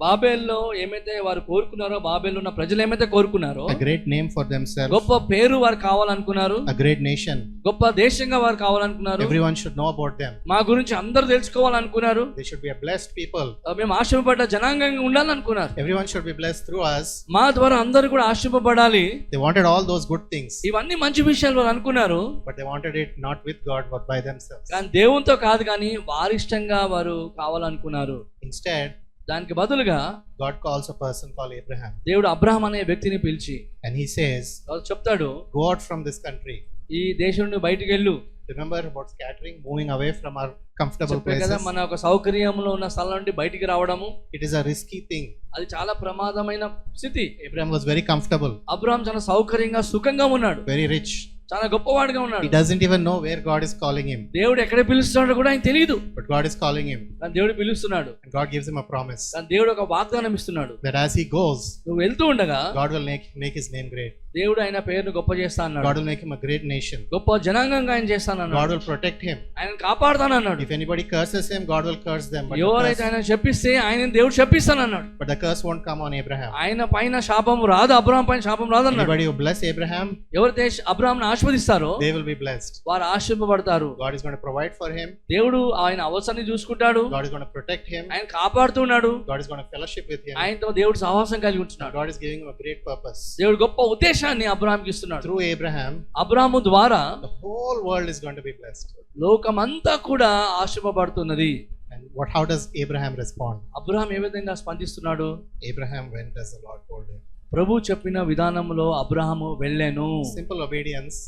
బాబేల్లో ఏమైతే వారు కోరుకున్నారో, బాబేల్లో ఉన్న ప్రజలు ఏమైతే కోరుకున్నారో, a great name for themselves, గొప్ప పేరు వారు కావాలనుకున్నారు, a great nation. గొప్ప దేశంగా వారు కావాలనుకున్నారు, Everyone should know about them. మా గురించి అందరూ తెలుసుకోవాలనుకున్నారు, They should be a blessed people. మేము ఆశీర్వపడ్డ జనాంగంగా ఉండాలనుకున్నారు, Everyone should be blessed through us. మా ద్వారా అందరూ కూడా ఆశీర్వపడాలి. They wanted all those good things, ఇవన్నీ మంచి విషయాలు వారు అనుకున్నారు, but they wanted it not with God but by themselves. కానీ దేవునితో కాదు, కానీ వారిష్టంగా వారు కావాలనుకున్నారు. Instead, దానికి బదులుగా God calls a person called Abraham, దేవుడు అబ్రహాం అనే వ్యక్తిని పిలిచి and he says, చెప్తాడు, go out from this country. ఈ దేశం నుండి బయటికి వెళ్ళు. Remember about scattering, moving away from our comfortable చెప్పే కదా, places. మన ఒక సౌకర్యంలో ఉన్న స్థలం నుండి బయటికి రావడము It is a risky thing. అది చాలా ప్రమాదమైన స్థితి. Abraham was very comfortable, Abraham చాలా సౌకర్యంగా సుఖంగా ఉన్నాడు, very rich. చాలా గొప్పవాడిగా He ఉన్నాడు. doesn't even know where God is calling him, దేవుడు ఎక్కడ పిలుస్తున్నాడో కూడా ఆయన తెలియదు, but God is calling him, కానీ దేవుడు పిలుస్తున్నాడు. and God gives him a promise కానీ దేవుడు ఒక వాగ్దానం ఇస్తున్నాడు, that as he goes, నువ్వు వెళ్తూ ఉండగా God will make his name great. దేవుడు ఆయన పేరును గొప్ప చేస్తా అన్నాడు, God will make him a great nation. గొప్ప జనాంగంగా ఆయన చేస్తానన్నాడు, God will protect him. ఆయన కాపాడుతానన్నాడు. If anybody curses him, God will curse them. ఎవరైతే ఆయన శపిస్తే ఆయన దేవుడు శపిస్తానన్నాడు. But the curse won't come on Abraham. ఆయన పైన శాపం రాదు, అబ్రహాం పైన శాపం రాదన్నాడు. Anybody who bless Abraham, ఎవరైతే అబ్రహాంను ఆశీర్వదిస్తారో they will be blessed. వారు ఆశీర్వబడతారు. God is going to provide for him. దేవుడు ఆయన అవసరాన్ని చూసుకుంటాడు, God is going to protect him. ఆయన కాపాడుతున్నాడు, God is going to fellowship with him. ఆయనతో దేవుడు సహవాసం కలిగి ఉంటున్నాడు. God is giving him a great purpose. దేవుడు గొప్ప ఉద్దేశాన్ని అబ్రహాంకి ఇస్తున్నాడు. Through Abraham, అబ్రహాము ద్వారా the whole world is going to be blessed. లోకమంతా కూడా ఆశీర్వబడుతున్నది. And how does Abraham respond? Abraham ఏ విధంగా స్పందిస్తున్నాడు? Abraham went as the Lord told him. ప్రభు చెప్పిన విధానంలో అబ్రహాము వెళ్ళాను. Simple obedience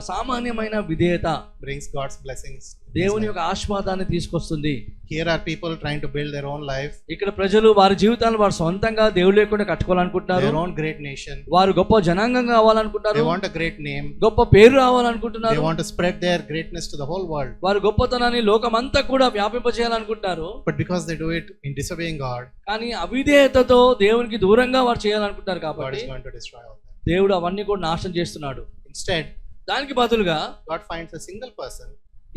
సామాన్యమైన విధేయత brings God's blessings. దేవుని యొక్క ఆశీర్వాదాన్ని తీసుకొస్తుంది. Here are people trying to build their own life, ఇక్కడ ప్రజలు వారి జీవితాలను వారు సొంతంగా దేవుడు లేకుండా కట్టుకోవాలనుకుంటున్నారు. their own great nation. వారు గొప్ప జనాంగంగా కావాలనుకుంటారు, They want a great name. గొప్ప పేరు They రావాలనుకుంటున్నారు, want to spread their greatness to the whole world. వారు గొప్పతనాన్ని లోకమంతా కూడా వ్యాపింపజేయాలనుకుంటారు. But because they do it in disobeying God, కానీ అవిధేయతతో దేవునికి దూరంగా వారు చేయాలనుకుంటారు God కాబట్టి is going to destroy all that. దేవుడు అవన్నీ కూడా నాశనం చేస్తున్నాడు. Instead, దానికి బదులుగా God finds a single person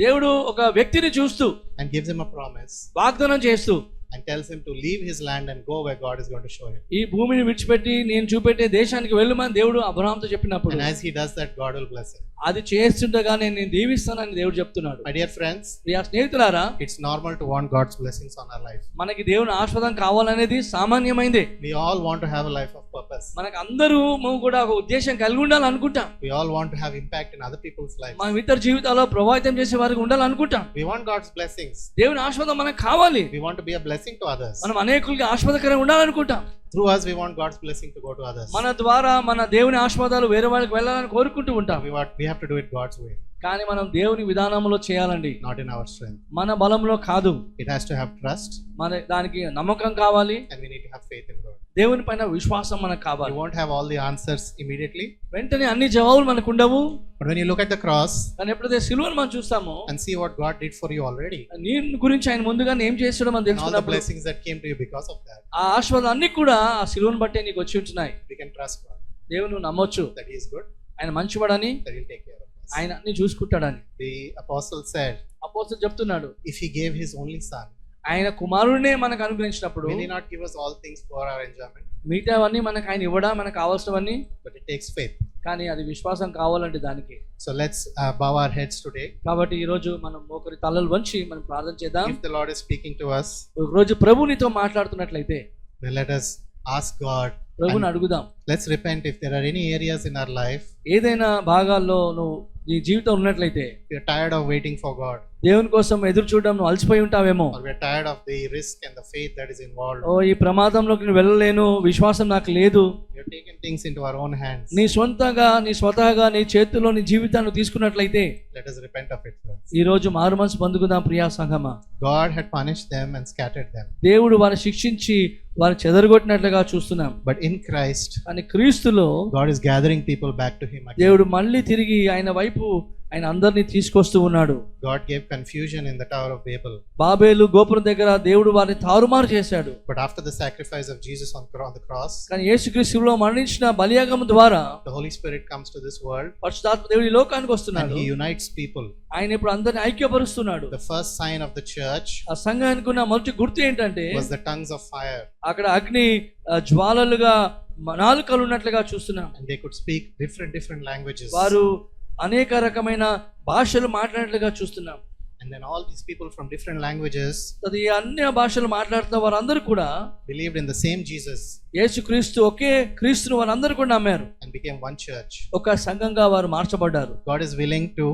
దేవుడు ఒక వ్యక్తిని చూస్తూ and gives him a promise వాగ్దానం చేస్తూ and tells him to leave his land and go where God is going to show him. ఈ భూమిని విడిచిపెట్టి నేను చూపెట్టే దేశానికి వెళ్ళమని దేవుడు అబ్రహాంతో చెప్పినప్పుడు And as he does that, God will bless him. అది చేస్తుండగా నేను దీవిస్తానని దేవుడు చెప్తున్నాడు. My dear friends, ప్రియ స్నేహితులారా, it's normal to want God's blessings on our life. మనకి దేవుని ఆశీర్వాదం కావాలనేది సామాన్యమైందే. We all want to have a life of purpose. మనకు అందరూ కూడా ఒక ఉద్దేశం కలిగి ఉండాలనుకుంటాం. We all want to have impact in other people's lives. మన ఇతర జీవితాల్లో ప్రభావితం చేసే వారికి ఉండాలనుకుంటాం. We want God's blessings. దేవుని ఆశీర్వాదం మనకు కావాలి. We want to be a blessing to others. మనం అనేకులకి ఆశీర్వాదకరంగా ఉండాలనుకుంటాం. Through us, we want God's blessing to go to others. మన ద్వారా మన దేవుని ఆశీర్వాదాలు వేరే వాళ్ళకి వెళ్ళాలని కోరుకుంటూ ఉంటాం. We have to do it God's way, కానీ మనం దేవుని విధానంలో చేయాలండి, not in our strength. మన బలంలో కాదు. It has to have trust, మన దానికి నమ్మకం కావాలి, and we need to have faith in God. దేవుని పైన విశ్వాసం మనకు We కావాలి. won't have all the answers immediately, వెంటనే అన్ని జవాబులు మనకు ఉండవు. but when you look at the cross కానీ ఎప్పుడైతే సిలువను మనం చూస్తామో, and see what God did for you already, నీ గురించి ఆయన ముందుగా ఏం చేస్తాడో మనం and all the తెలుసుకున్నప్పుడు blessings that came to you because of that, ఆ ఆశీర్వాదం అన్ని కూడా ఆ సిలువను బట్టే నీకు వచ్చి ఉంటున్నాయి. we can trust God దేవుని నువ్వు నమ్మొచ్చు, that He is good, ఆయన మంచివాడని, that He'll take care of us. ఆయన అన్ని చూసుకుంటాడని. The apostle said, అపోస్తలుడు చెప్తున్నాడు, if He gave His only Son, ఆయన కుమారుడినే మనకు అనుగ్రహించినప్పుడు will He not give us all things for our enjoyment? మిగతావన్నీ మనకు ఆయన ఇవ్వడా, మనకు కావాల్సినవన్నీ. But it takes faith. కానీ అది విశ్వాసం కావాలంటే దానికి. So let's bow our heads today. కాబట్టి ఈ రోజు మనం ఒకరి తలలు వంచి మనం ప్రార్థన చేద్దాం. If the Lord is speaking to us, ఒక రోజు ప్రభు నీతో మాట్లాడుతున్నట్లయితే then let us ask God. ప్రభుని అడుగుదాం. Let's repent if there are any areas in our life ఏదైనా భాగాల్లో నువ్వు నీ జీవితం ఉన్నట్లయితే we are tired of waiting for God, దేవుని కోసం ఎదురు చూడడం నువ్వు అలసిపోయి ఉంటావేమో. or we are tired of the risk and the faith that is involved. ఓ ఈ ప్రమాదంలోకి నేను వెళ్ళలేను, విశ్వాసం నాకు లేదు. We have taken things into our own hands. నీ స్వతహాగా నీ చేతుల్లో నీ జీవితాన్ని తీసుకున్నట్లయితే Let us repent of it, friends. ఈ రోజు మారు మనసు పొందుకుందాం ప్రియా సంఘమా. God had punished them and scattered them, దేవుడు వారిని శిక్షించి వారిని చెదరగొట్టినట్లుగా చూస్తున్నాం. but in Christ, కానీ క్రీస్తులో God is gathering people back to Him again. దేవుడు మళ్ళీ తిరిగి ఆయన వైపు ఆయన అందరినీ తీసుకొస్తూ ఉన్నాడు. God gave confusion in the Tower of Babel. Babel గోపురం దగ్గర దేవుడు వారిని తారుమారు చేశాడు. But after the sacrifice of Jesus on the cross, కానీ యేసుక్రీస్తులో మరణించిన బలియాగం ద్వారా the Holy Spirit comes to this world పరిశుద్ధాత్మ దేవుడు ఈ లోకానికి and వస్తున్నాడు. He unites people. ఆయన ఇప్పుడు అందరిని ఐక్యపరుస్తున్నాడు. The first sign of the church ఆ సంఘానికి ఉన్న మొదటి గుర్తు ఏంటంటే was the tongues of fire. అక్కడ అగ్ని జ్వాలలుగా నాలుకలు ఉన్నట్లుగా చూస్తున్నాం. And they could speak different languages. వారు అనేక రకమైన భాషలు మాట్లాడినట్లుగా చూస్తున్నాం. And then all these people from different languages అది అన్య భాషలు మాట్లాడుతున్న వారందరూ కూడా believed in the same Jesus యేసుక్రీస్తు ఒకే క్రీస్తును వారందరూ కూడా నమ్మారు. and became one church. ఒక సంఘంగా వారు మార్చబడ్డారు. God is willing to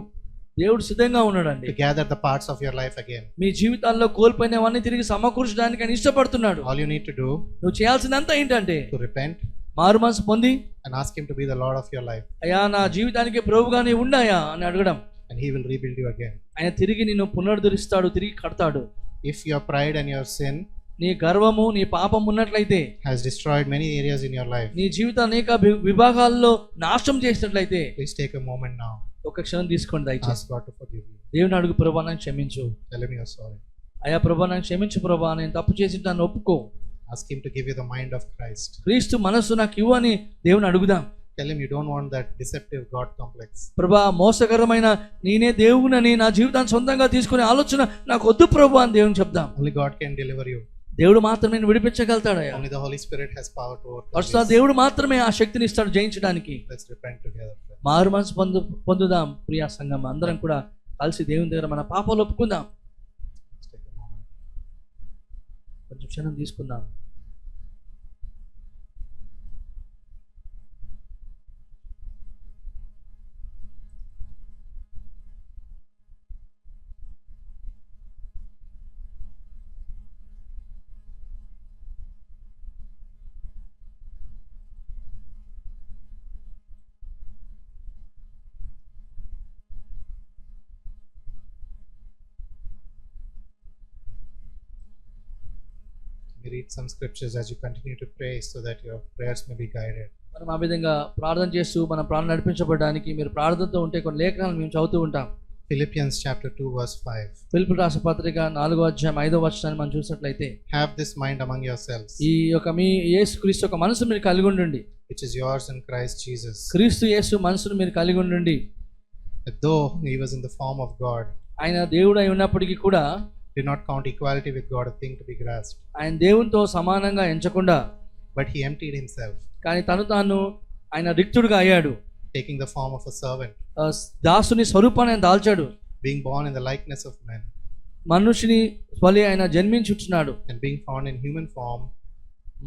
దేవుడు సిద్ధంగా ఉన్నాడండి. gather the parts of your life again. మీ జీవితాల్లో కోల్పోయినవన్నీ తిరిగి సమకూర్చడానికి ఆయన ఇష్టపడుతున్నాడు. All you need to do నువ్వు చేయాల్సిందంతా ఏంటంటే to repent మారు మనసు పొంది and ask Him to be the Lord of your life, అయ్యా నా జీవితానికి ప్రభువుగా నీవు ఉండాయా అని అడగడం. and He will rebuild you again. ఆయన తిరిగి నిన్ను పునరుద్ధరిస్తాడు, తిరిగి కడతాడు. If your pride and your sin నీ గర్వము నీ పాపం ఉన్నట్లయితే, has destroyed many areas in your life, నీ జీవితాన్ని అనేక విభాగాల్లో నాశనం చేసినట్లయితే please take a moment now. ఒక క్షణం తీసుకోండి దయచేసి. Ask God to forgive you. దేవుని అడుగు, ప్రభువా నన్ను క్షమించు. Tell Him you're sorry. అయ్యా ప్రభువా నన్ను క్షమించు ప్రభువా, నేను తప్పు చేసి నన్ను ఒప్పుకో. Ask Him to give you the mind of Christ. క్రీస్తు మనస్సు నాకు ఇవ్వు అని దేవుని అడుగుదాం. Tell Him you don't want that deceptive God complex. ప్రభువా మోసకరమైన నేనే దేవునని నా జీవితాన్ని సొంతంగా తీసుకునే ఆలోచన నాకు వద్దు ప్రభువా అని దేవుని చెప్దాం. Only God can deliver you. దేవుడు మాత్రమే నేను విడిపించగలుగుతాడయ్యా. Only the Holy Spirit has power to overcome పరిశుద్ధ this. దేవుడు మాత్రమే ఆ శక్తిని ఇస్తాడు జయించడానికి. Let's repent together. మారు మనసు పొందుదాం ప్రియా సంఘం. అందరం కూడా కలిసి దేవుని దగ్గర మన పాపాలు ఒప్పుకుందాం. Let's take a moment. కొంచెం క్షణం తీసుకుందాం. We read some scriptures as you continue to pray so that your prayers may be guided. మనం ఆ విధంగా ప్రార్థన చేస్తూ మన ప్రార్థన నడిపించబడడానికి మీరు ప్రార్థనతో ఉంటే కొన్ని లేఖనాలు మేము చదువుతూ ఉంటాం. Philippians chapter 2 verse 5. ఫిలిప్పీయులకు రాసిన పత్రిక 4వ అధ్యాయం 5వ వచనాన్ని మనం చూసినట్లయితే, Have this mind among yourselves, ఈ యొక్క మీ యేసుక్రీస్తు యొక్క మనసు మీరు కలిగి ఉండండి. which is yours in Christ Jesus. క్రీస్తు యేసు మనసును మీరు కలిగి ఉండండి. That though He was in the form of God, ఆయన దేవుడు అయి ఉన్నప్పటికీ కూడా did not count equality with God a thing to be grasped, ఆయన దేవునితో సమానంగా ఎంచకుండా, but He emptied Himself, కానీ తాను ఆయన రిక్తుడుగా అయ్యాడు. taking the form of a servant, దాసుని స్వరూపాన్ని ఆయన దాల్చాడు. being born in the likeness of men, మనుషుని వలె ఆయన జన్మించుచున్నాడు. and being found in human form,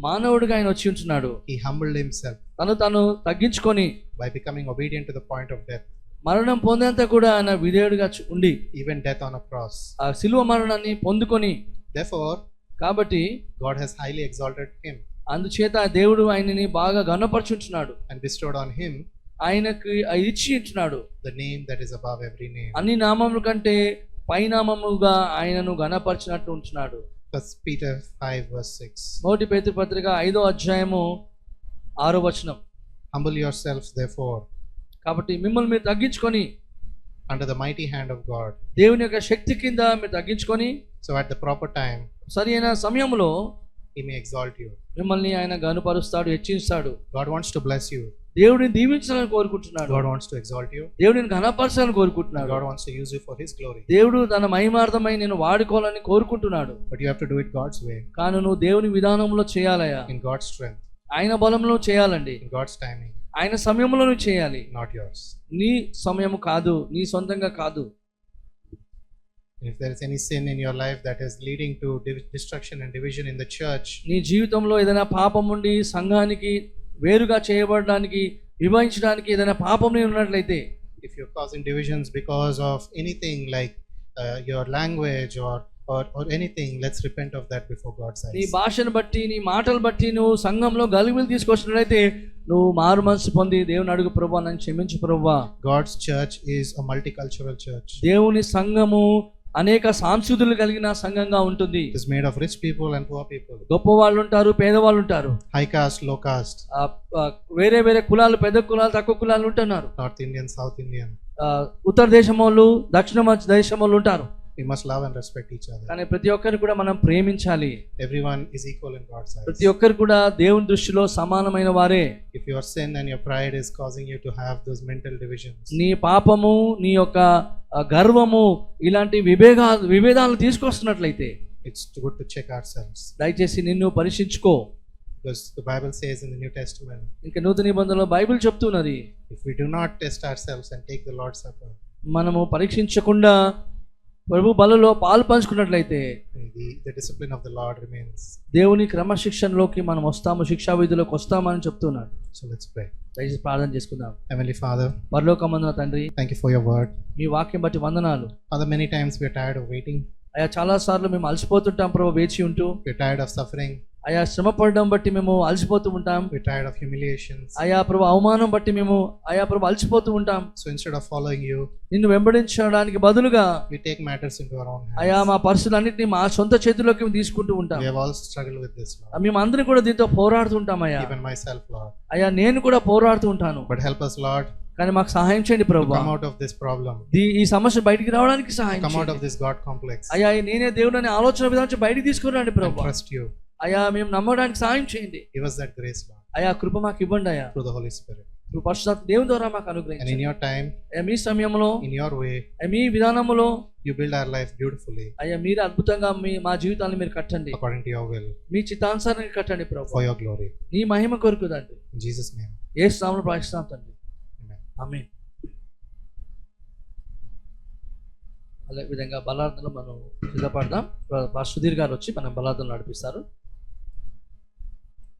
మానవుడిగా ఆయన వచ్చి ఉంటున్నాడు. He humbled Himself తను తగ్గించుకొని by becoming obedient to the point of death, మరణం పొందేంత కూడా ఆయన విధేయుడిగా ఉండి even death on a cross. ఆ శిలువ మరణాన్ని పొందుకొని, Therefore, కాబట్టి God has highly exalted Him అందుచేత దేవుడు ఆయనని బాగా గణపరచుంటున్నాడు. and bestowed on Him ఆయనకి ఇచ్చి ఉంటున్నాడు the name that is above every name. అన్ని నామముల కంటే పైనామముగా ఆయనను గణపరిచినట్టు ఉంటున్నాడు. 1 Peter 5 verse 6. మొదటి పేతురు పత్రిక 5వ అధ్యాయము 6వ వచనం. Humble yourselves therefore కాబట్టి మిమ్మల్ని మీరు తగ్గించుకొని under the mighty hand of God, దేవుని యొక్క శక్తి కింద మీరు తగ్గించుకొని, so at the proper time సరి అయిన సమయంలో He may exalt you. మిమ్మల్ని ఆయన గనుపరుస్తాడు, హెచ్చిస్తాడు. God wants to bless you. దేవుడిని దీవించాలని కోరుకుంటున్నాడు. God wants to exalt you. దేవుడిని ఘనపరచాలని కోరుకుంటున్నాడు. God wants to use you for His glory. దేవుడు తన మహిమార్థమై నేను వాడుకోవాలని కోరుకుంటున్నాడు. But you have to do it God's way, కానీ నువ్వు దేవుని విధానంలో చేయాలయ్యా. in God's strength, ఆయన బలంలో చేయాలండి. in God's timing, ఆయన సమయంలో నువ్వు చేయాలి. not yours. నీ సమయం కాదు, నీ సొంతంగా కాదు. If there is any sin in your life that is leading to destruction and division in the church, నీ జీవితంలో ఏదైనా పాపం ఉండి సంఘానికి వేరుగా చేయబడడానికి, విభజించడానికి ఏదైనా పాపం ఉన్నట్లయితే, if you're causing divisions because of anything like your language or anything, let's repent of that before God's నీ eyes. భాషను బట్టి నీ మాటలు బట్టి నువ్వు సంఘంలో గలిబిలు తీసుకొచ్చినట్లయితే నువ్వు మారు మనసు పొంది దేవుని అడుగు, ప్రభువా నన్ను క్షమించు ప్రభువా. God's church is a multicultural church. దేవుని సంఘము అనేక సాంస్కృతులు కలిగిన సంఘంగా ఉంటుంది. It is made of rich people and poor people, గొప్ప వాళ్ళు ఉంటారు, పేదవాళ్ళు ఉంటారు, high caste, low caste, వేరే వేరే కులాలు, పెద్ద కులాలు, తక్కువ కులాలు ఉంటున్నారు. North Indian, South Indian. ఉత్తర దేశం వాళ్ళు దక్షిణ దేశం వాళ్ళు ఉంటారు. We must love and respect each other. కానీ ప్రతి ఒక్కరు కూడా మనం ప్రేమించాలి. Everyone is equal in God's eyes. ప్రతి ఒక్కరు కూడా దేవుని దృష్టిలో సమానమైన వారే. If your sin and your pride is causing you to have those mental divisions, నీ పాపము, నీ యొక్క గర్వము ఇలాంటి విభేదాలను తీసుకొస్తున్నట్లయితే it's good to check ourselves. దయచేసి నిన్ను పరీక్షించుకో. Because the Bible says in the New Testament, ఇంకా నూతన నిబంధనలో బైబిల్ చెప్తున్నది, if we do not test ourselves and take the Lord's Supper, మనము పరీక్షించకుండా ప్రభు బలలో పాలు పంచుకున్నట్లయితే the discipline of the Lord remains. దేవుని క్రమశిక్షణలోకి మనం వస్తాము, శిక్షా విధులకు వస్తామని చెప్తున్నాడు. So let's pray. దయచేసి ప్రార్థన చేసుకుందాం. Heavenly Father, పరలోకమందున తండ్రి, thank you for your word. మీ వాక్యం బట్టి వందనాలు. Father, many times we are tired of waiting. అయ్యా చాలా సార్లు మేము అలసిపోతుంటాం ప్రభు, వేచి ఉంటూ. We are tired of suffering. అయా శ్రమ పడడం బట్టి మేము అలసిపోతూ ఉంటాం. We are tired of humiliations. అయా ప్రభు అవమానం బట్టి మేము అలసిపోతూ ఉంటాం. So instead of following you, నిన్ను వెంబడించడానికి బదులుగా we take matters into our own hands. అయా మా పరిస్థితులన్నింటినీ మా సొంత చేతుల్లోకి మేము తీసుకుంటూ ఉంటాం. We have also struggled with this, Lord. మేము అందరం కూడా దీంతో పోరాడుతుంటాం అయ్యా. Even myself, Lord. అయ్యా నేను కూడా పోరాడుతూ ఉంటాను. But help us, Lord, కానీ మాకు సహాయం చేయండి to Prabhu. come out of this problem. ఈ సమస్య బయటికి రావడానికి సహాయం Come out చేయండి. of this God complex. అయ్యా నేనే దేవుడు అనే ఆలోచన విధానం నుంచి బయటికి తీసుకురండి And ప్రభు. trust you. అయ్యా మేము నమ్మడానికి సహాయం చేయండి. Give us that grace, Lord, అయ్యా కృప మాకు ఇవ్వండి అయ్యా. through the Holy Spirit. నువ్వు పరిశుద్ధాత్మ దేవుని ద్వారా మాకు And in అనుగ్రహించండి. your time, అయ్యా మీ సమయంలో, in your way, మీ విధానములో you build our life beautifully అయ్యా మీరు అద్భుతంగా మా జీవితాలను మీరు కట్టండి. according to your will, మీ చిత్తానుసారాన్ని కట్టండి ప్రభు. for your glory. నీ మహిమ కొరకు తండ్రి. In Jesus' name, యేసు నామములో ప్రార్థిస్తున్నాం తండ్రి. amen. ఆమేన్. అదే విధంగా బలార్థనలో మనం సిద్ధపడదాం. సుధీర్ గారు వచ్చి మనం బలార్థనలు నడిపిస్తారు.